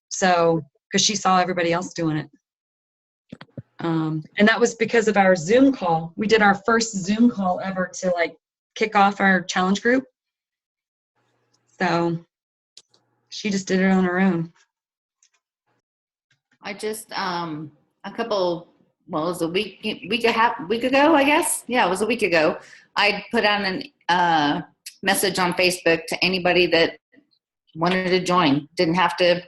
Speaker 1: So, because she saw everybody else doing it. And that was because of our Zoom call. We did our first Zoom call ever to like kick off our challenge group. So she just did it on her own.
Speaker 8: I just it was a week ago, I guess. Yeah, it was a week ago. I put out an message on Facebook to anybody that wanted to join. Don't have to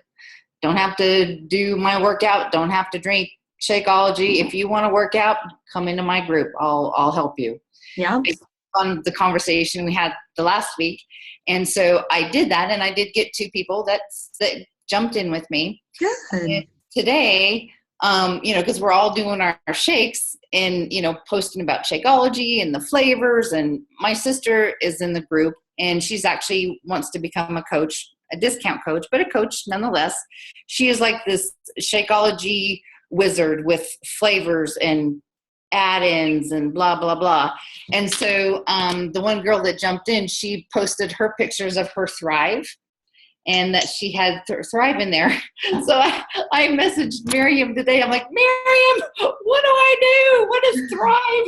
Speaker 8: do my workout. Don't have to drink Shakeology. If you want to work out, come into my group. I'll help you.
Speaker 1: Yeah.
Speaker 8: Based on the conversation we had the last week, and so I did that, and I did get 2 people that jumped in with me.
Speaker 1: Good.
Speaker 8: And today, because we're all doing our shakes and, posting about Shakeology and the flavors. And my sister is in the group, and she's actually wants to become a coach, a discount coach, but a coach nonetheless. She is like this Shakeology wizard with flavors and add-ins and blah, blah, blah. And so the one girl that jumped in, she posted her pictures of her Thrive, and that she had Thrive in there. So I messaged Miriam today. I'm like, Miriam, what do I do? What is Thrive?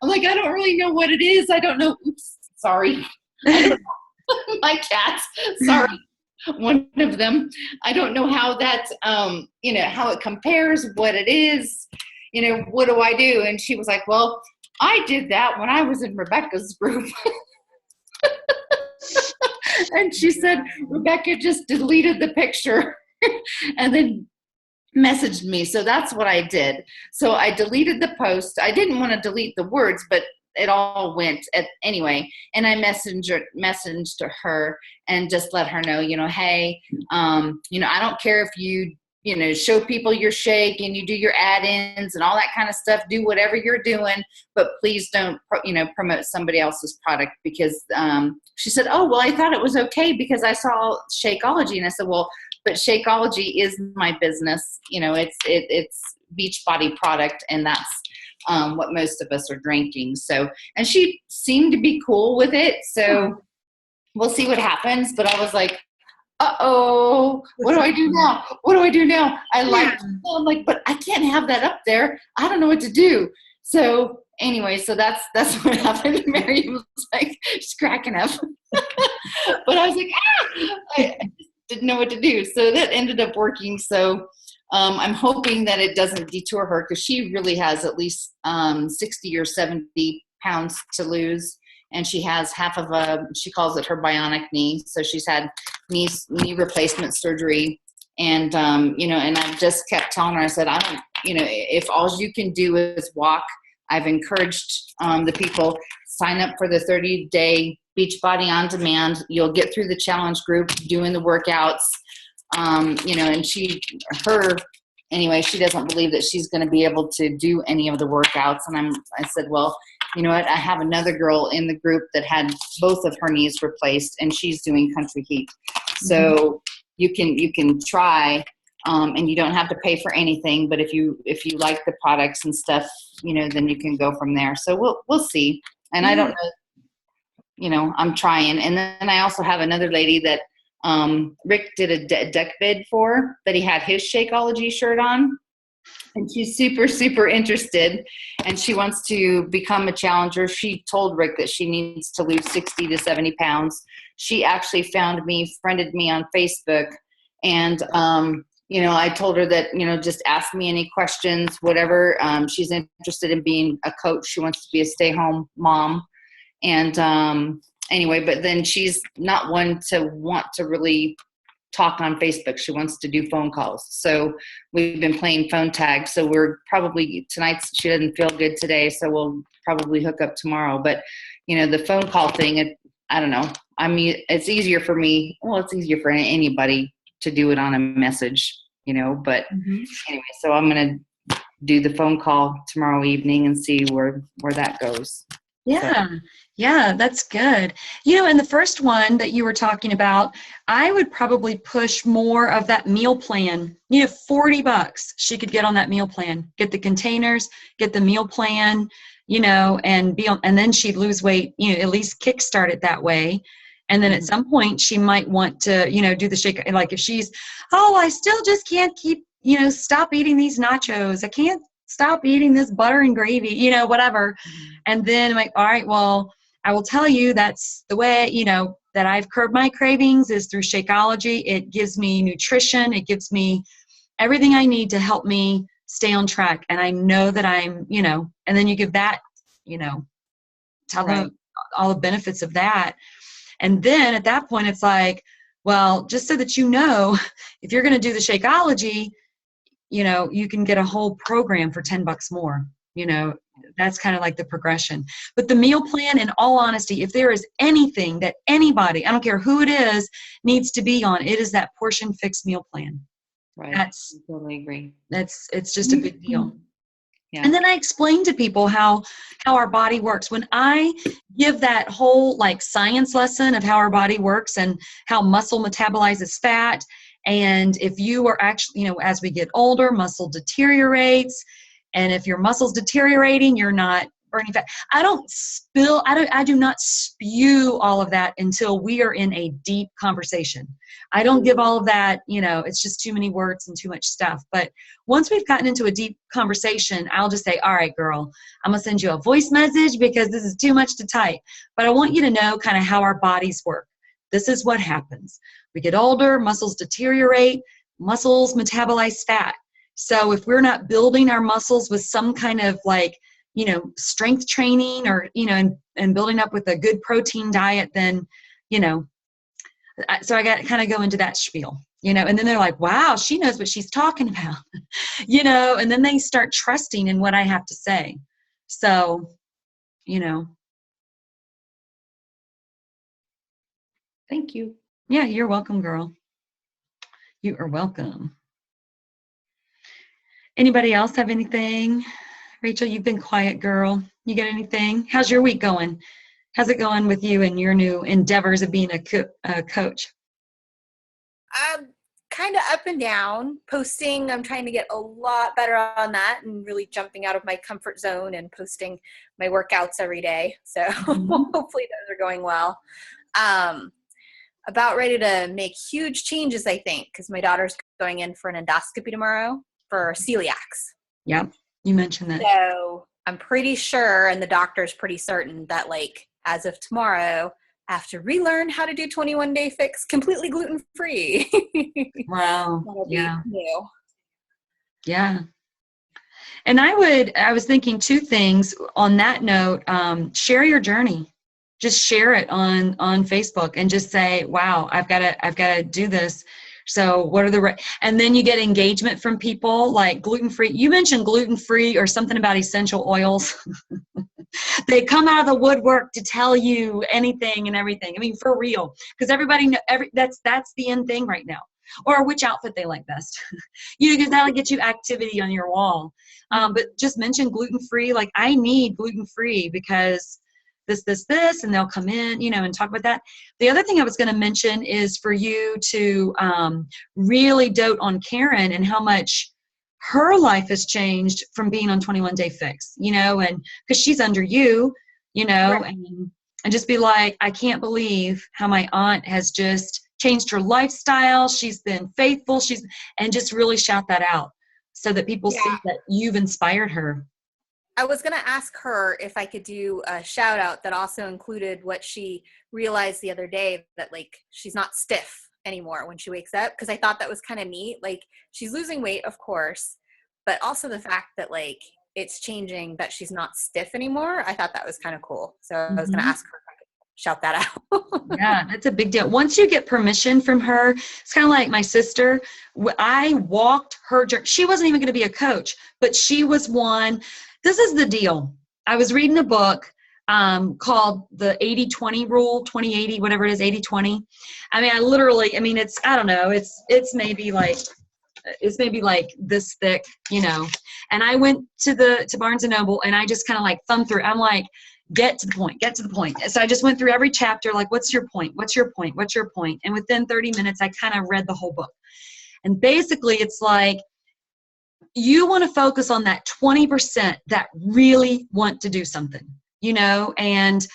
Speaker 8: I'm like, I don't really know what it is. I don't know. Oops, sorry. My cats, sorry. One of them. I don't know how that, how it compares, what it is, what do I do? And she was like, well, I did that when I was in Rebecca's group. And she said, Rebecca just deleted the picture and then messaged me. So that's what I did. So I deleted the post. I didn't want to delete the words, but it all went anyway. And I messaged her and just let her know, hey, I don't care if you show people your shake and you do your add-ins and all that kind of stuff. Do whatever you're doing, but please don't, promote somebody else's product, because she said, oh, well, I thought it was okay because I saw Shakeology. And I said, well, but Shakeology is my business. It's Beachbody product, and that's what most of us are drinking. So, and she seemed to be cool with it. So we'll see what happens. But I was like, uh-oh, what do I do now? What do I do now? I'm like, but I can't have that up there. I don't know what to do. So anyway, so that's what happened. Mary was like, she's cracking up. But I was like, I didn't know what to do. So that ended up working. So I'm hoping that it doesn't detour her, because she really has at least 60 or 70 pounds to lose. And she has half of she calls it her bionic knee. So she's had knee replacement surgery. And, and I've just kept telling her, I said, if all you can do is walk, I've encouraged the people, sign up for the 30-day Beachbody On Demand. You'll get through the challenge group doing the workouts. And she doesn't believe that she's going to be able to do any of the workouts. And I said, well, you know what? I have another girl in the group that had both of her knees replaced, and she's doing Country Heat. So you can try, and you don't have to pay for anything. But if you like the products and stuff, then you can go from there. So we'll see. And I don't know, I'm trying. And then I also have another lady that Rick did a deck bid for, that he had his Shakeology shirt on. And she's super, super interested, and she wants to become a challenger. She told Rick that she needs to lose 60 to 70 pounds. She actually friended me on Facebook. And, I told her that, just ask me any questions, whatever. She's interested in being a coach. She wants to be a stay-home mom. And anyway, but then she's not one to want to really talk on Facebook. She wants to do phone calls. So we've been playing phone tag. So we're probably, she doesn't feel good today, so we'll probably hook up tomorrow. But, the phone call thing, I don't know. I mean, it's easier for me. Well, it's easier for anybody to do it on a message, but anyway, so I'm going to do the phone call tomorrow evening and see where that goes.
Speaker 1: Yeah. So. Yeah, that's good. And the first one that you were talking about, I would probably push more of that meal plan. $40 she could get on that meal plan, get the containers, get the meal plan, and and then she'd lose weight, at least kickstart it that way. And then at some point she might want to, do the shake. Like if she's, I still just can't keep, stop eating these nachos. I can't stop eating this butter and gravy, whatever. And then I'm like, all right, well, I will tell you that's the way, that I've curbed my cravings is through Shakeology. It gives me nutrition. It gives me everything I need to help me stay on track. And I know that I'm, and then you give that, tell them all the benefits of that. And then at that point, it's like, well, just so that if you're going to do the Shakeology, you can get a whole program for $10 more. That's kind of like the progression. But the meal plan, in all honesty, if there is anything that anybody, I don't care who it is, needs to be on, it is that portion fixed meal plan.
Speaker 8: Right. I totally agree.
Speaker 1: It's just a big deal.
Speaker 8: Yeah.
Speaker 1: And then I explain to people how our body works. When I give that whole science lesson of how our body works and how muscle metabolizes fat, and if you are actually, as we get older, muscle deteriorates. And if your muscle's deteriorating, you're not burning fat. I do not spew all of that until we are in a deep conversation. I don't give all of that, it's just too many words and too much stuff. But once we've gotten into a deep conversation, I'll just say, all right, girl, I'm going to send you a voice message because this is too much to type. But I want you to know kind of how our bodies work. This is what happens. We get older, muscles deteriorate, muscles metabolize fat. So if we're not building our muscles with some kind of strength training or, and building up with a good protein diet, then, So I got to kind of go into that spiel, you know, and then they're like, wow, she knows what she's talking about, you know, and then they start trusting in what I have to say. So, you know.
Speaker 8: Thank you.
Speaker 1: Yeah, you're welcome, girl. You are welcome. Anybody else have anything? Rachel, you've been quiet, girl. You got anything? How's your week going? How's it going with you and your new endeavors of being a coach?
Speaker 9: Kind of up and down. Posting, I'm trying to get a lot better on that and really jumping out of my comfort zone and posting my workouts every day. So hopefully those are going well. About ready to make huge changes, I think, because my daughter's going in for an endoscopy tomorrow for celiacs.
Speaker 1: Yep, you mentioned that.
Speaker 9: So I'm pretty sure, and the doctor's pretty certain that, like, as of tomorrow, I have to relearn how to do 21-day fix completely gluten-free.
Speaker 1: Wow.
Speaker 9: That'll be
Speaker 1: Yeah.
Speaker 9: new.
Speaker 1: Yeah. And I was thinking two things on that note. Share your journey. Just share it on Facebook and just say, wow, I've got to do this. So what are and then you get engagement from people like gluten-free. You mentioned gluten-free or something about essential oils. They come out of the woodwork to tell you anything and everything. I mean, for real, because everybody that's the end thing right now. Or which outfit they like best. Because that'll get you activity on your wall. But just mention gluten-free. Like, I need gluten-free because this, and they'll come in, you know, and talk about that. The other thing I was going to mention is for you to really dote on Karen and how much her life has changed from being on 21 Day Fix, you know, and because she's under you, you know,
Speaker 9: Right.
Speaker 1: and just be like, I can't believe how my aunt has just changed her lifestyle. She's been faithful. And just really shout that out so that people see that you've inspired her.
Speaker 9: I was going to ask her if I could do a shout out that also included what she realized the other day, that, like, she's not stiff anymore when she wakes up. Cause I thought that was kind of neat. Like, she's losing weight, of course, but also the fact that, like, it's changing that she's not stiff anymore. I thought that was kind of cool. So I was going to ask her if I could shout that out.
Speaker 1: Yeah, that's a big deal. Once you get permission from her, it's kind of like my sister. I walked her journey. She wasn't even going to be a coach, but she was one. This is the deal. I was reading a book called the 80-20 rule, 20-80, whatever it is, 80-20. I mean, I don't know. It's maybe like this thick, you know. And I went to Barnes and Noble and I just kind of like thumbed through. I'm like, get to the point. So I just went through every chapter, like, what's your point? What's your point? What's your point? And within 30 minutes, I kind of read the whole book. And basically it's like, you want to focus on that 20% that really want to do something, you know, and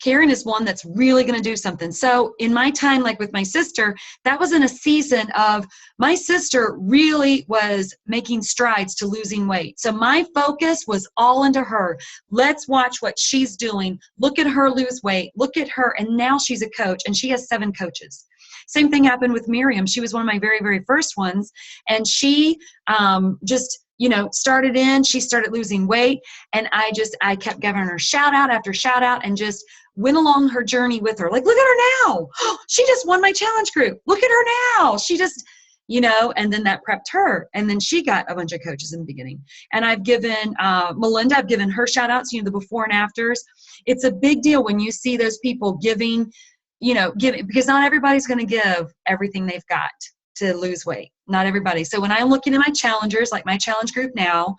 Speaker 1: Karen is one that's really going to do something. So in my time, like with my sister, that was in a season of my sister really was making strides to losing weight. So my focus was all into her. Let's watch what she's doing. Look at her lose weight. Look at her. And now she's a coach and she has 7 coaches. Same thing happened with Miriam. She was one of my very, very first ones. And she just, you know, she started losing weight. And I kept giving her shout out after shout out and just went along her journey with her. Like, look at her now. She just won my challenge group. Look at her now. She just, you know, and then that prepped her. And then she got a bunch of coaches in the beginning. And I've given Melinda, I've given her shout outs, you know, the before and afters. It's a big deal when you see those people giving, because not everybody's going to give everything they've got to lose weight. Not everybody. So when I'm looking at my challengers, like my challenge group now,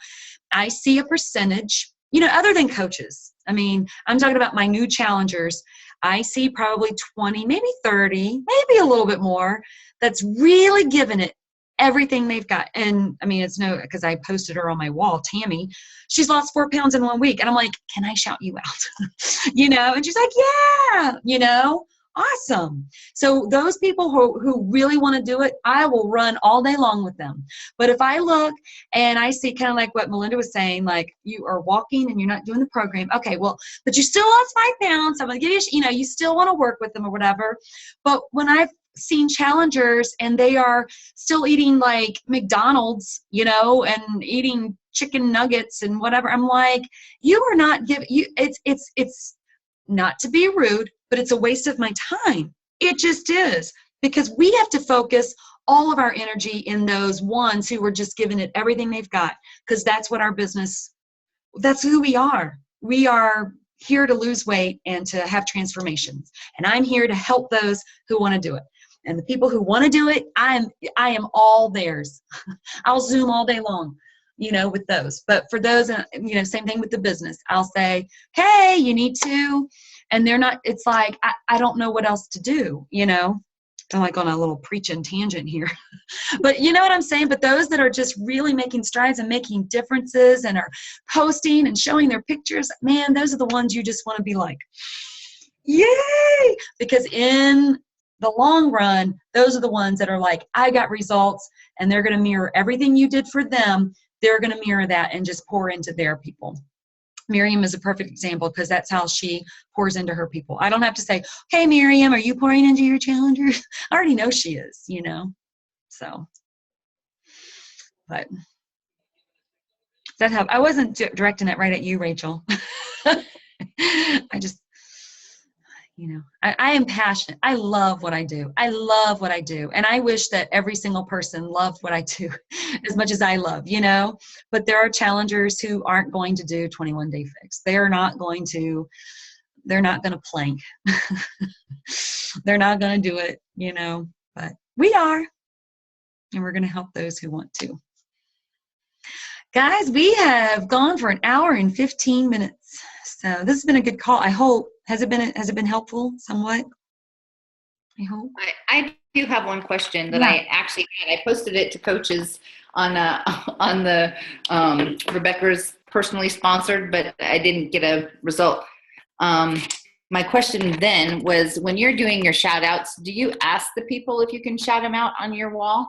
Speaker 1: I see a percentage, you know, other than coaches. I mean, I'm talking about my new challengers. I see probably 20, maybe 30, maybe a little bit more that's really giving it everything they've got. And I mean, because I posted her on my wall, Tammy, she's lost 4 pounds in 1 week. And I'm like, can I shout you out? You know, and she's like, yeah, you know. Awesome. So those people who really want to do it, I will run all day long with them. But if I look and I see kind of like what Melinda was saying, like you are walking and you're not doing the program. Okay, well, but you still lost 5 pounds. So I'm going to give you, you know, you still want to work with them or whatever. But when I've seen challengers and they are still eating like McDonald's, you know, and eating chicken nuggets and whatever, I'm like, you are not giving you, it's not to be rude, but it's a waste of my time. It just is. because we have to focus all of our energy in those ones who are just giving it everything they've got, because that's what our business, that's who we are. We are here to lose weight and to have transformations. And I'm here to help those who want to do it. And the people who want to do it, I am all theirs. I'll Zoom all day long, with those. But for those, same thing with the business. I'll say, hey, you need to, and they're not, it's like, I don't know what else to do, I'm like on a little preaching tangent here. But you know what I'm saying? But those that are just really making strides and making differences and are posting and showing their pictures, man, those are the ones you just want to be like, yay! Because in the long run, those are the ones that are like, I got results, and they're going to mirror everything you did for them. They're going to mirror that and just pour into their people. Miriam is a perfect example because that's how she pours into her people. I don't have to say, hey, Miriam, are you pouring into your challengers? I already know she is, So, but that helped. I wasn't directing it right at you, Rachel. I just, I am passionate. I love what I do. I love what I do. And I wish that every single person loved what I do as much as I love, But there are challengers who aren't going to do 21-day fix. They're not going to plank. They're not going to do it, But we are. And we're going to help those who want to. Guys, we have gone for an hour and 15 minutes. So this has been a good call. I hope. Has it been helpful somewhat? I hope.
Speaker 8: I do have one question that I actually had. I posted it to coaches on the Rebecca's personally sponsored, but I didn't get a result. My question then was, when you're doing your shout outs, do you ask the people if you can shout them out on your wall,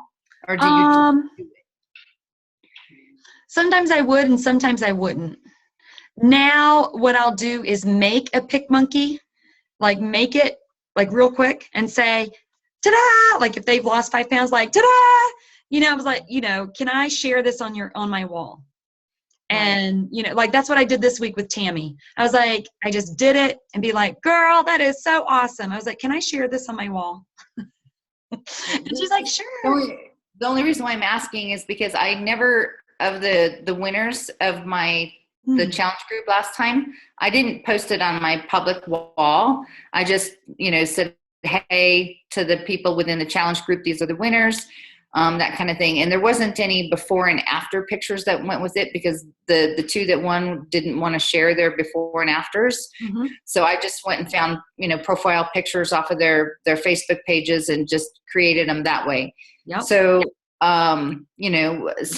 Speaker 8: or do you just do it?
Speaker 1: Sometimes I would and sometimes I wouldn't. Now what I'll do is make a pick monkey, make it real quick and say, ta-da! If they've lost 5 pounds, ta-da! I was like, can I share this on my wall? And, that's what I did this week with Tammy. I was like, I just did it and be like, girl, that is so awesome. I was like, can I share this on my wall? And she's like, sure.
Speaker 8: The only reason why I'm asking is because I never, of the winners of the challenge group last time, I didn't post it on my public wall. I just, said, hey, to the people within the challenge group, these are the winners, that kind of thing. And there wasn't any before and after pictures that went with it, because the two that won didn't want to share their before and afters. Mm-hmm. So I just went and found, profile pictures off of their Facebook pages and just created them that way. Yep. So so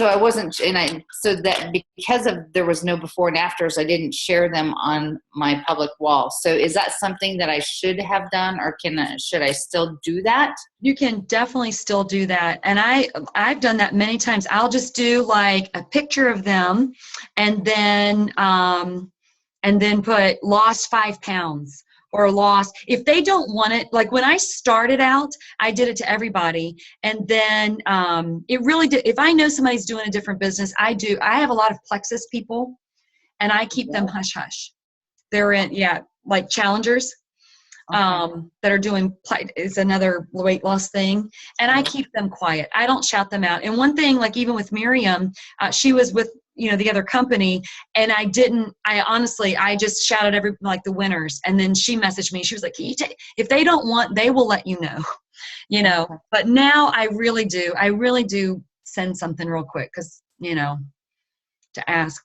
Speaker 8: I wasn't, so that because there was no before and afters, I didn't share them on my public wall. So is that something that I should have done, or should I still do that?
Speaker 1: You can definitely still do that. And I've done that many times. I'll just do a picture of them and then put lost 5 pounds. Or lost. If they don't want it, when I started out, I did it to everybody. And then it really did. If I know somebody's doing a different business, I have a lot of Plexus people, and I keep them hush hush. They're in, challengers that are doing, is another weight loss thing. And I keep them quiet. I don't shout them out. And one thing, even with Miriam, she was with, the other company, and I just shouted the winners. And then she messaged me. She was like, if they don't want, they will let you know, but now I really do send something real quick. Cause to ask,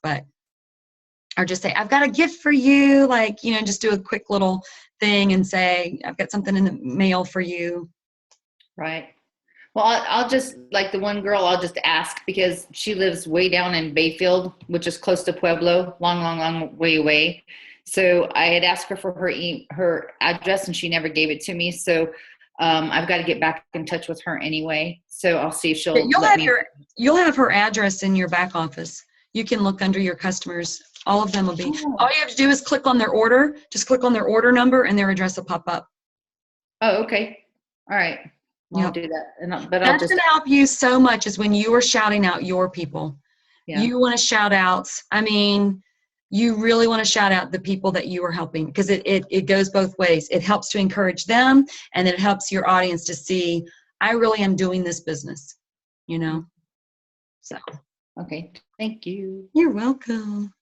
Speaker 1: or just say, I've got a gift for you. Just do a quick little thing and say, I've got something in the mail for you.
Speaker 8: Right. Well, I'll just, the one girl, I'll just ask, because she lives way down in Bayfield, which is close to Pueblo, long way away. So I had asked her for her address, and she never gave it to me. So I've got to get back in touch with her anyway. So I'll see if she'll
Speaker 1: You'll have her address in your back office. You can look under your customers. All of them will be. All you have to do is click on their order. Just click on their order number, and their address will pop up.
Speaker 8: Oh, okay. All right. I'll do that. But
Speaker 1: that's going to help you so much, is when you are shouting out your people. Yeah. You want to shout out. I mean, you really want to shout out the people that you are helping, because it goes both ways. It helps to encourage them, and it helps your audience to see, I really am doing this business, you know? So.
Speaker 8: Okay, thank you.
Speaker 1: You're welcome.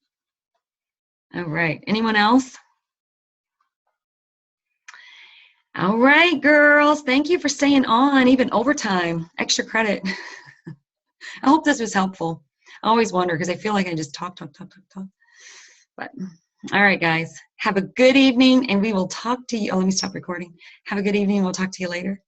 Speaker 1: All right. Anyone else? All right, girls. Thank you for staying on, even overtime, extra credit. I hope this was helpful. I always wonder because I feel like I just talk. But all right, guys. Have a good evening, and we will talk to you. Oh, let me stop recording. Have a good evening. We'll talk to you later.